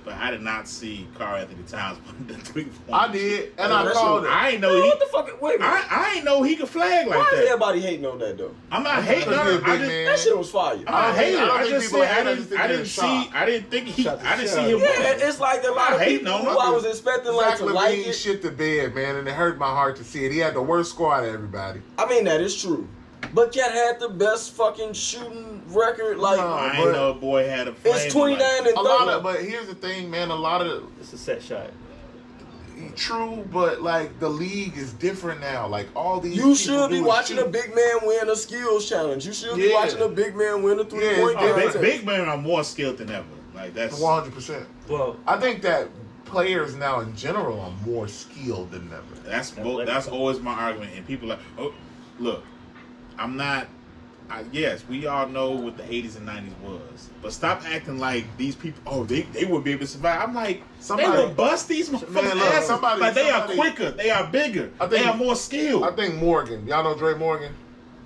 but I did not see Karl Anthony Towns put the 3 points. I did, and I called it. I ain't know what the fuck? Wait a minute. I ain't know he could flag like Why that. is everybody hating on that, though? I'm not hating on it. That shit was fire. I'm not hating. I just said I didn't see him. Yeah, it's like a lot of people who I was expecting to like it. Shit to bed, man, and it hurt my heart to see it. He had the worst squad of everybody. I mean, that is true. But Cat had the best fucking shooting record. Like, I ain't know a boy had a. It's 29 and 30. But here's the thing, man. A lot of it's a set shot. True, but like the league is different now. Like all these. You should be watching a big man win a skills challenge. You should be watching a big man win a 3-point game. Big men are more skilled than ever. Like that's 100%. Well, I think that players now in general are more skilled than ever. That's always my argument. And people are like, oh, look. I'm not. Yes, we all know what the 80s and 90s was, but stop acting like these people. Oh, they would be able to survive. I'm like, they will bust these motherfuckers' asses. Like they are quicker, they are bigger, they are more skilled. I think Morgan. Y'all know Dre Morgan?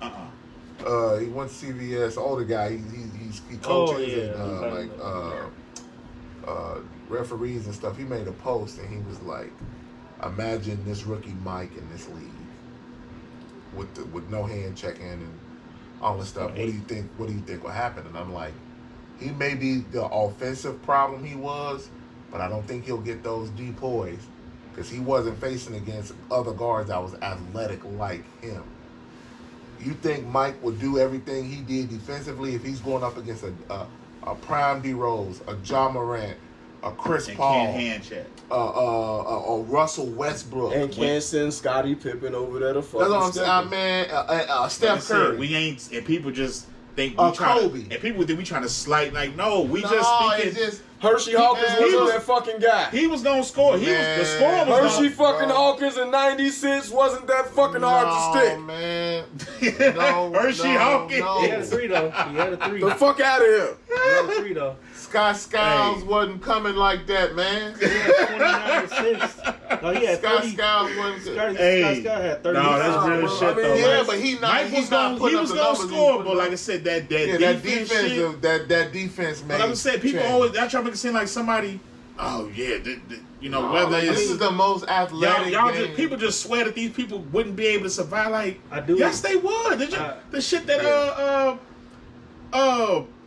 Uh-uh. He went to CVS. Older guy. He coaches and referees and stuff. He made a post and he was like, "Imagine this rookie Mike in this league." With no hand checking and all this stuff. What do you think will happen? And I'm like, he may be the offensive problem he was, but I don't think he'll get those depoys because he wasn't facing against other guards that was athletic like him. You think Mike would do everything he did defensively if he's going up against a Prime D Rose, a Ja Morant, a Chris Paul, can't hand check. A Russell Westbrook, and can't send Scottie Pippen over there to fucking. That's what I'm saying, man. Steph Curry. We ain't, and people just think we trying to, and people think we trying to slight. Like, no, we just speaking. Hershey Hawkins wasn't that fucking guy. He was gonna score. The score was Hershey fucking Hawkins in '96 wasn't that fucking hard to stick. Man. Hershey Hawkins. No. He had a 3 though. He had a 3. The fuck out of here. He had a 3 though. Scott Skiles wasn't coming like that, man. He had 29 assists. No, he had Scott 30. Skiles wasn't. Scott had 30. No, that's real shit though. Yeah, but he was gonna score. But like I said, that defense shit. That defense, man. But like I said, people always try to make it seem like somebody. Oh yeah, whether it's, this is the most athletic. People just swear that these people wouldn't be able to survive. Like, I do. Yes, they would. The shit that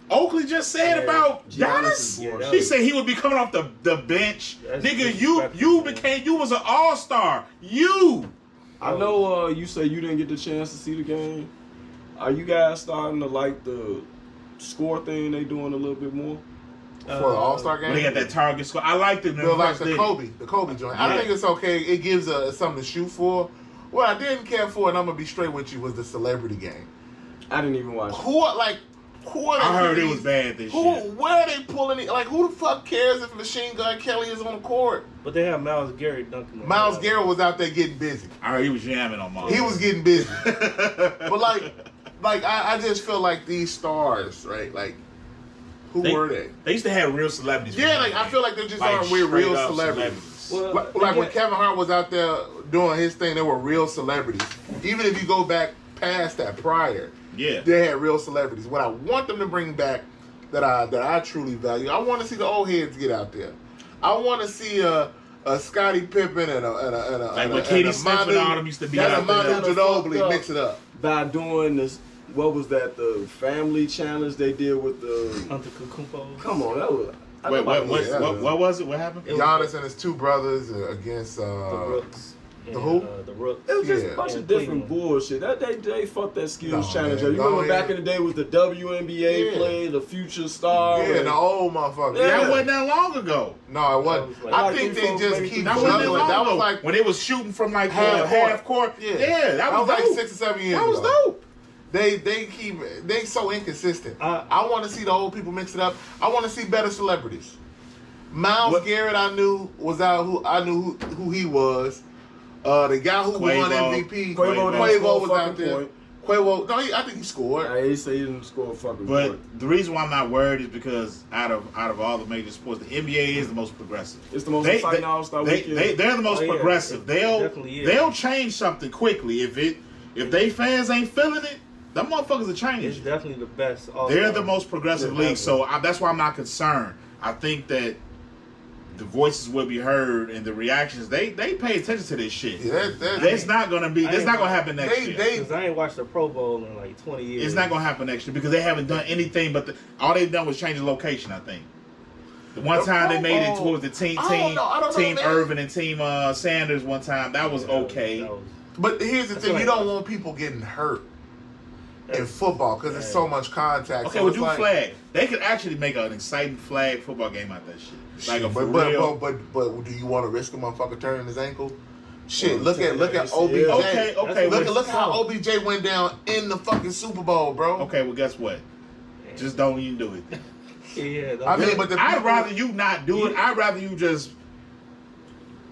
Oakley just said about Giannis. He said he would be coming off the bench. Nigga, you was an all-star. I know you say you didn't get the chance to see the game. Are you guys starting to like the score thing they doing a little bit more. For the All-Star game? When they got that target score. I liked it. Like the Kobe joint. I think it's okay. It gives something to shoot for. What I didn't care for, and I'm going to be straight with you, was the celebrity game. I didn't even watch it. Who are I heard it was bad this year. Where are they pulling it? Like, who the fuck cares if Machine Gun Kelly is on the court? But they have Myles Garrett dunking. Myles Garrett was out there getting busy. I heard he was jamming on Myles. He was getting busy. But I just feel like these stars, right? Like, who were they? They used to have real celebrities. Yeah, like I feel like they just aren't real celebrities. Well, like when Kevin Hart was out there doing his thing, they were real celebrities. Even if you go back past that prior, they had real celebrities. What I want them to bring back that I truly value, I want to see the old heads get out there. I want to see a Scottie Pippen and a like when Katie Smith and all them used to be out there. Ginobili mix it up by doing this. What was that? The family challenge they did with the Antetokounmpo. Come on, that was. Wait, what was it? What happened? Giannis and his two brothers against the Rooks. The who? The Rooks. It was just a bunch of different bullshit. They fucked that skills challenge. You remember back in the day with the WNBA play, the future star. Yeah, the old motherfucker. Yeah, that wasn't that long ago. No, it wasn't. I think they just keep juggling. That was like when they was shooting from like half court. Yeah, that was like dope. 6 or 7 years ago. That was dope. They so inconsistent. I want to see the old people mix it up. I want to see better celebrities. Myles Garrett, I knew was out. I knew who he was. The guy who won MVP, Quavo was out there. Quavo, no, I think he scored. He said he didn't score a fucking point. But the reason why I'm not worried is because out of all the major sports, the NBA is the most progressive. It's the most exciting All-Star weekend. They're the most progressive. They'll change something quickly if they fans ain't feeling it. Them motherfuckers are changing. It's definitely the best. They're the most progressive league, so that's why I'm not concerned. I think that the voices will be heard and the reactions. They pay attention to this shit. That's not gonna happen next year. Because I ain't watched the Pro Bowl in like 20 years. It's not gonna happen next year because they haven't done anything but all they've done was change the location. I think the one time they made it towards the team Irvin and team Sanders one time that was okay. But here's the thing: you don't want people getting hurt in football because there's so much contact. Okay, do flag. They could actually make an exciting flag football game out of that shit. But do you want to risk a motherfucker turning his ankle? Shit, look at OBJ. Okay. Look how OBJ went down in the fucking Super Bowl, bro. Okay, well guess what? Just don't even do it. I'd rather you not do it. I'd rather you just.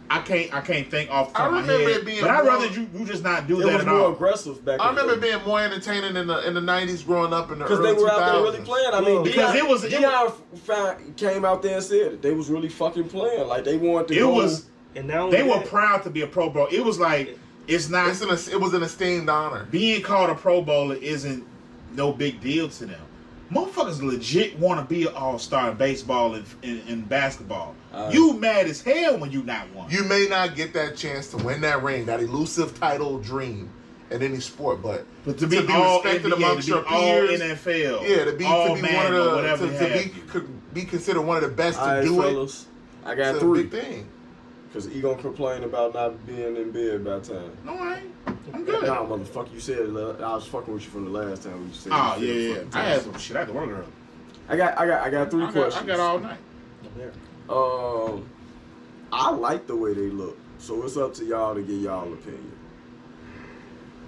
I can't think off the top of my head. But I'd rather you just not do that at all. It was more aggressive back then. I remember it being more entertaining in the 90s growing up in the early 2000s. Because they were out there really playing. I mean, because Deion came out there and said it. They was really fucking playing. Like, they wanted to go. And now they were proud to be a Pro Bowl. It was like, it was an esteemed honor. Being called a Pro Bowler isn't no big deal to them. Motherfuckers legit want to be an all-star in baseball and basketball. You mad as hell when you not one. You may not get that chance to win that ring, that elusive title dream in any sport, but to be all respected NBA, amongst your all peers, NFL, yeah, to be one of the to be considered one of the best to do fellas, it. I got it's 3. A big thing. Because he gonna complain about not being in bed by time. No, I ain't. I'm good. Nah, motherfucker, you said I was fucking with you from the last time when you said. Oh yeah. I had some shit. I had to work early. I got 3 questions. I got all night. I like the way they look, so it's up to y'all to get y'all opinion.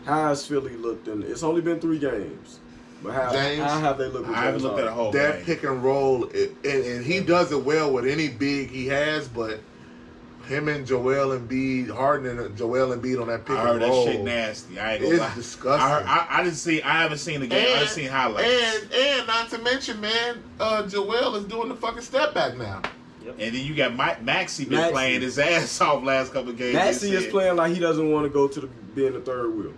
How has Philly looked in? It's only been 3 games, but how have they looked? I haven't looked at a whole that game. Pick and roll, and he does it well with any big he has, but. Him and Joel Embiid, Harden and Joel Embiid on that pick and roll. I heard that shit nasty. I ain't gonna lie. It's disgusting. I haven't seen the game. I just seen highlights. And not to mention, man, Joel is doing the fucking step back now. Yep. And then you got Maxey playing his ass off last couple of games. Maxey is playing like he doesn't want to go to being the third wheel.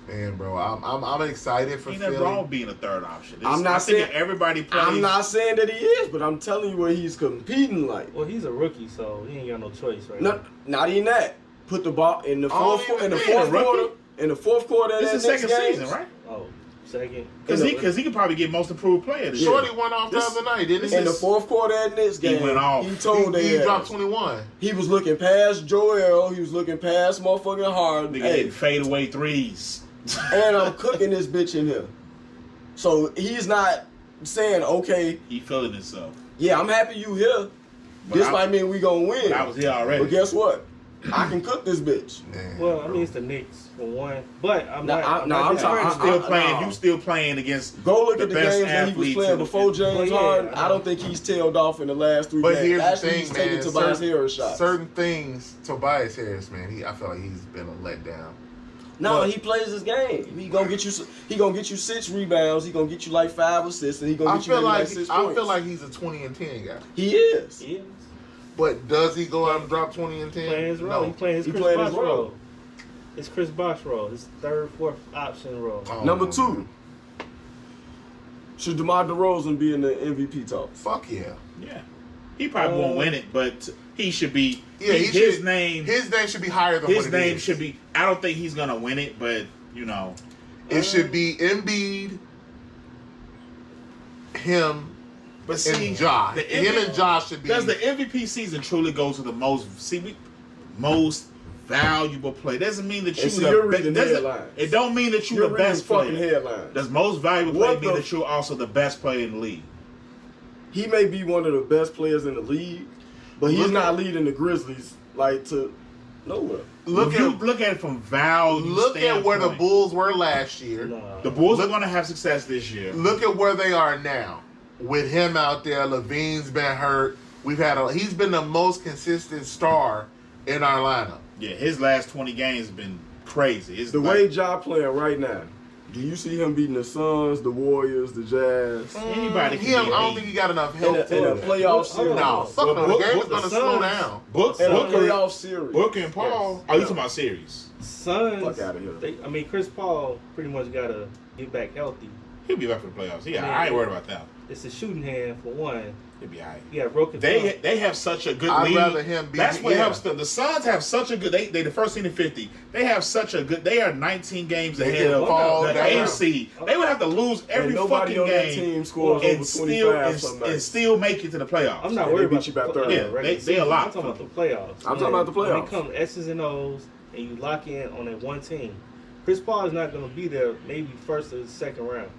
Man, bro, I'm excited for Philly. Ain't nothing wrong with being a third option. I'm not saying everybody plays. I'm not saying that he is, but I'm telling you what he's competing like. Well, he's a rookie, so he ain't got no choice, right? No, not even that. Put the ball in the fourth quarter. In the fourth quarter. This is the second season, right? Oh, second. Because he could probably get most improved player. Shorty went off the other night, didn't he? In the fourth quarter at this game, he went off. He told he dropped 21. He was looking past Joel. He was looking past motherfucking Harden. Nigga hitting fade away threes. And I'm cooking this bitch in here. So he's not saying, okay, He feeling himself. yeah, I'm happy you here. But This might mean we gonna win. But I was here already. But guess what? I can cook this bitch. Man, Well, I mean, it's the Knicks for one, but I'm Nah, not. I'm You talking- still playing. nah. You still playing against. Go look the at the best games that he was athletes playing in the- before James Well, yeah, Harden. I I don't think he's tailed off in the last 3 But games. here's Actually, the he's thing, taking man. Tobias Harris shots. Certain things, Tobias Harris, man. I feel like he's been a letdown. No, But- he plays his game. He gonna get you. He gonna get you 6 rebounds. He gonna get you like 5 assists, and he gonna I get you feel maybe like like 6 I points. feel like he's a 20 and 10 guy. he is. Yeah, But does he go out and drop 20 and 10? playing his role. He playing his He Chris playing Bosh his role. role. It's Chris Bosh role. His third, fourth option role. Oh, Number man. 2. Should DeMar DeRozan be in the MVP talks? Fuck yeah. Yeah, he probably won't win it, but he should be. Yeah, his should, name. His name should be higher than His what it name is. should be. I don't think he's gonna win it, but you know, It should be Embiid, him, but see, and Josh. the Him and Josh should be. Does the MVP season truly go to the most valuable play? Doesn't mean that And see, you you're the reading doesn't- headlines. It don't mean that you're You're the reading best fucking player. headlines. Does most valuable What play mean the- that you're also the best player in the league? He may be one of the best players in the league, but he's Look not at- leading the Grizzlies like to nowhere. look If you at look at it from value. look at where the standpoint, Bulls were last year. Nah. The Bulls are going to have success this year. Look at where they are now. With him out there, Levine's been hurt. He's been the most consistent star in our lineup. Yeah, his last 20 games have been crazy. It's The like- way Ja playing right now, do you see him beating the Suns, the Warriors, the Jazz? Anybody can I beat don't Heat. think he got enough In help a to it. playoff Hold series. on. No, fuck no. Book- The game is Book- going to the slow Suns- down. Book, In a Booker, playoff series. Booker and Paul. Yes. Oh, you talking about series? Suns. Fuck outta here. Chris Paul pretty much got to get back healthy. He'll be back for the playoffs. Yeah, Yeah. I ain't worried about that. It's a shooting hand for one. He'll be all right. He got a broken thumb. They have such a good I'd lead. rather him be- That's what yeah. helps them. The Suns have such a good. They the first team in 50. They have such a good. They are 19 games They ahead can of fall the down. AC. They would have to lose every And nobody fucking on that game team scores and over still 25 some and nights. still make it to the playoffs. I'm not And worried they beat about you by the 30. Yeah, regular they season. a lot. I'm talking about the playoffs. I'm talking about the When playoffs. it comes to S's and O's and you lock in on that one team, Chris Paul is not going to be there maybe first or second round.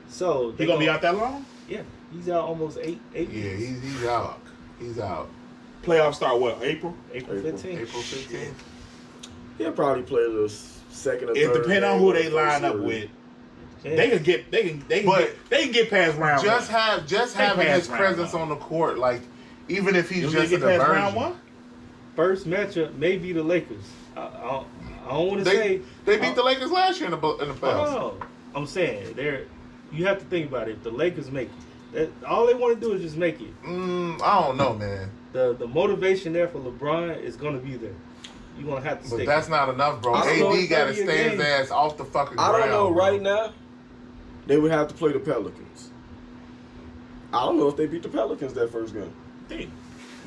So He gonna be out that long? Yeah, he's out almost eight Yeah, weeks. he's out. He's out. Playoffs start what? April? April April. 15th. April 15th. He'll probably play the second or It third. depends on game who of they the line first up series. with. Yeah. They can get past round Just one. having pass his round presence one. on the court, like even if he's You just think a they get past round diversion. one? First matchup may be the Lakers. I don't want to They say. beat the Lakers last year in the playoffs. Oh, I'm saying you have to think about it. If the Lakers make it, all they want to do is just make it. I don't know, man. The motivation there for LeBron is going to be there. You're going to have to But stick. that's not enough, bro. I don't know AD if got to that'd be a stay his game. ass off the fucking I ground. don't know. bro. Right now, they would have to play the Pelicans. I don't know if they beat the Pelicans that first game. They-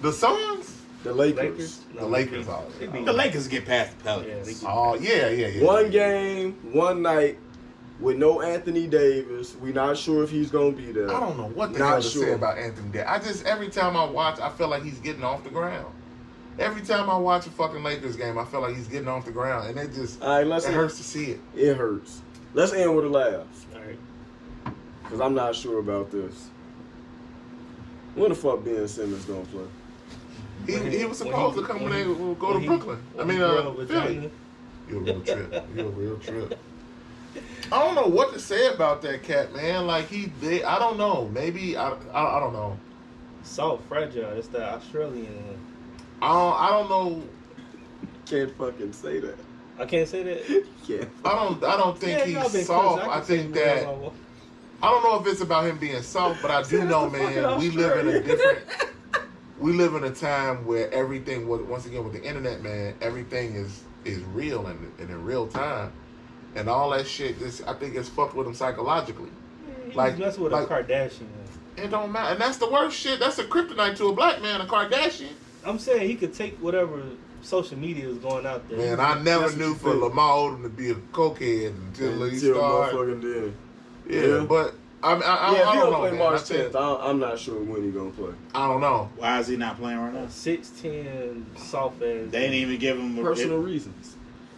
The Suns? The Lakers. Lakers. The Lakers are. They beat The Lakers get past the Yeah, Pelicans. they get- Oh, yeah. One game, one night, with no Anthony Davis. We're not sure if he's gonna be there. I don't know what the Not hell to sure. say about Anthony Davis. Every time I watch, I feel like he's getting off the ground. Every time I watch a fucking Lakers game, I feel like he's getting off the ground, and All right, let's it hurts to see it. It hurts. Let's end with a laugh, All right. because I'm not sure about this. When the fuck Ben Simmons gonna play? He was supposed to come when they go to when he- Brooklyn. I when mean, he grow a Philly. vagina. You're a real trip. You're a real trip. I don't know what to say about that cat, man. Like I don't know. Maybe I don't know. Soft, fragile. It's the Australian. I don't know. Can't fucking say that. I can't say that. Yeah. I don't think y'all been he's close. soft. can I say think whatever that I want. I don't know if it's about him being soft, but I do That's know, the fucking man. We live in a Australian. different. We live in a time where everything, once again, with the internet, man, everything is real and in real time, and all that shit. I think it's fucked with him psychologically. He Like- was messing with like- a Kardashian. It don't matter, and that's the worst shit. That's a kryptonite to a black man, a Kardashian. I'm saying he could take whatever social media is going out there. Man, I never That's what knew you for think. Lamar Odom to be a cokehead until he Until started. motherfucking did. Yeah, but I Yeah, if I he don't don't know, play man. March I think- 10th, I'm not sure when he gonna play. I don't know. Why is he not playing right now? 6'10", soft ass. They didn't even give him Personal reasons.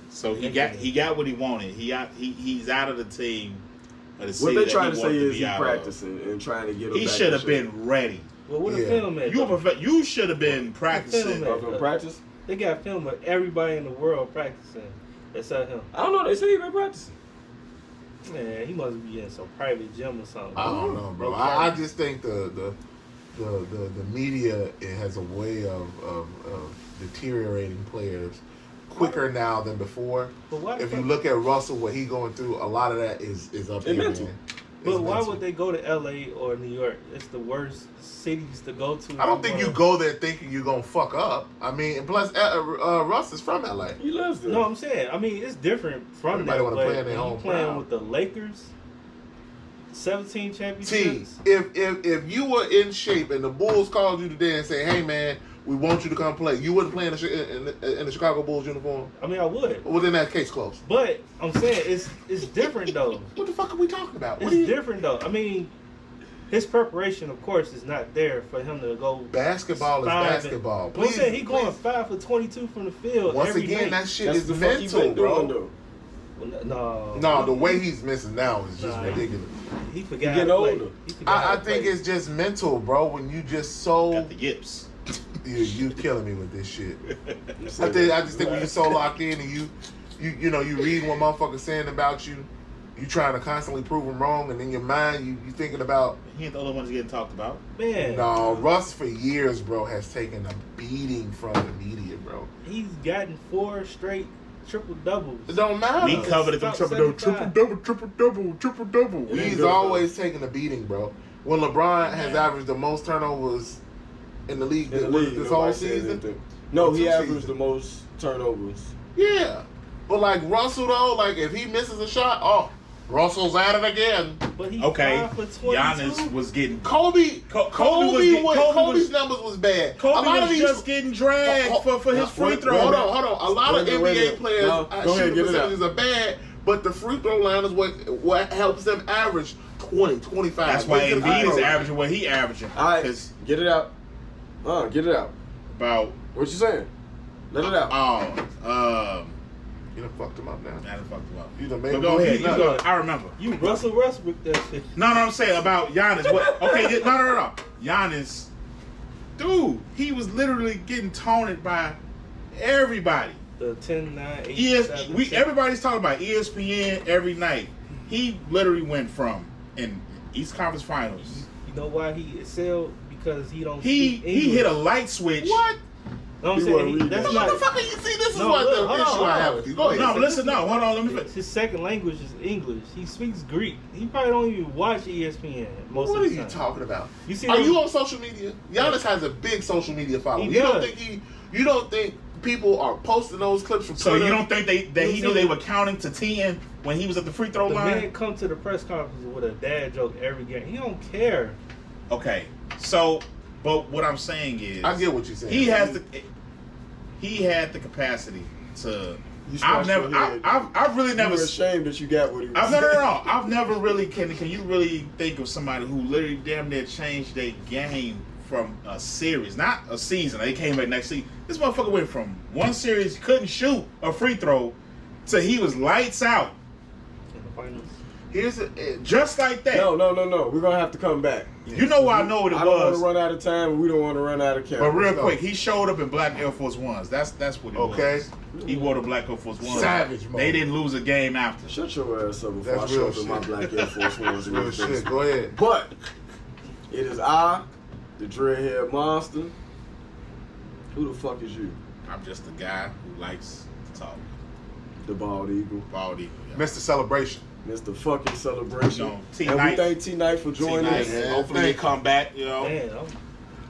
So he got what he wanted. He's out of the team. of the city What they that trying to say wanted is be he out of. practicing and trying to get him He back should in have shape. been ready. Well, what a Yeah. film at? You should have been practicing. film Of him practice? They got film of everybody in the world practicing except him. I don't know. They say he been practicing. Man, he must be in some private gym or something. I don't know, bro. I just think the media, it has a way of deteriorating players quicker now than before. But why the If you fuck- look at Russell, what he going through, a lot of that is up here, mental. man. But It's why mental. would they go to LA or New York? It's the worst cities to go to. I don't think you go there thinking you're gonna fuck up. I mean, and plus, Russ is from LA. He lives there. No, I'm saying. I mean, it's different from Everybody that. wanna But play in their when home you playing crowd. with the Lakers, 17 T, championships. if you were in shape and the Bulls called you today and say, "Hey, man, we want you to come play," you wouldn't play in the Chicago Bulls uniform. I mean, I would. Well, then that case closed. But I'm saying it's different though. What the fuck are we talking about? It's different though. I mean, his preparation, of course, is not there for him to go. Basketball is basketball. I'm saying he Please. going 5 for 22 from the field. Once every again, night. that shit That's is the fuck he mental, been doing, bro. though. Well, No, the way he's missing now is just Nah. ridiculous. he forgot. He how getting to play. older. He forgot how I to think play. it's just mental, bro. When you just so Got the yips. you killing me with this shit. You I said just think when you're so locked in and you read what motherfuckers saying about you, you trying to constantly prove them wrong, and in your mind you thinking about. He ain't the only one that's getting talked about. Man. No, Russ for years, bro, has taken a beating from the media, bro. He's gotten 4 straight triple doubles. It don't matter. We covered it from Stop triple 75. double. It ain't He's good, always taking a beating, bro. When LeBron has averaged the most turnovers in the league in the league, this whole nobody said season. anything. No, he Two averaged seasons. the most turnovers. Yeah. But like Russell though, like if he misses a shot, oh, Russell's at it again. But he's Okay, 5 for 22. Giannis was getting. Kobe's Kobe numbers was bad. Kobe a lot was of these just getting dragged for his free wait, throw. hold on. A lot of Wait a NBA minute. players No, go ahead, shooting get it out. percentages are bad, but the free throw line is what helps them average 20, 25. That's why Look at Embiid is the- averaging what he averaging. All right, 'Cause get it out. Get it out. about What you saying? Let it out. You done fucked him up now. I done fucked him up. You done made But him go look ahead, you nuts. go. I remember. You Russell Westbrook that shit. No, I'm saying about Giannis. What? Okay, no. Giannis, dude, he was literally getting taunted by everybody. The 10, 9, 8, Yes, 7, everybody's talking about ESPN every night. He literally went from in East Conference Finals. You know why he excelled? Because he don't He speak English. hit a light switch. What? No, I'm He saying wasn't reading that's that. not. Motherfucker, you see, this is No, what look, the hold issue on, I have hold with you. on. Go ahead. No, but listen, no, hold on, let me finish. His second language is English. He speaks Greek. He probably don't even watch ESPN most What of are the you time. talking about? You see Are those- you on social media? Giannis has a big social media following. He You don't does. think you don't think people are posting those clips from So Twitter? you don't think that You he see knew they the- were counting to 10 when he was at the free throw The line? man come to the press conference with a dad joke every game. He don't care. Okay, so but what I'm saying is, I get what you're saying. he had the capacity to. You I've scratched never, your head. I've really You never. were ashamed that you got what he was I've saying. no. I've never really can you really think of somebody who literally damn near changed their game from a series, not a season. They came back next season. This motherfucker went from one series couldn't shoot a free throw to he was lights out, In the finals. just like that. No. We're gonna have to come back. You know why I know what it I don't want was. to run out of time, and we don't want to run out of camera. But real So- quick, he showed up in black Air Force Ones. That's what it Okay. was. He wore the black Air Force Ones. Savage mode. They didn't lose a game after. Shut your ass up before That's I show real up in my shit. black Air Force Ones. in Real your shit. face. Go ahead. But it is I, the Dreadhead Monster. Who the fuck is you? I'm just a guy who likes to talk. The Bald Eagle, Bald Eagle. Yeah. Mr. Celebration. Mr. Fucking Celebration. You know, And we T.Knight. thank T-Night for joining T-Knight. us. Yeah, Hopefully thank he come back. You know. Man,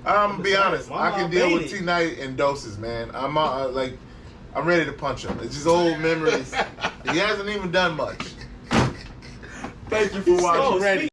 I'm gonna be honest. My I can mom deal made with it. T-Night in doses, man. I'm I'm ready to punch him. It's just old memories. He hasn't even done much. Thank you for watching. ready.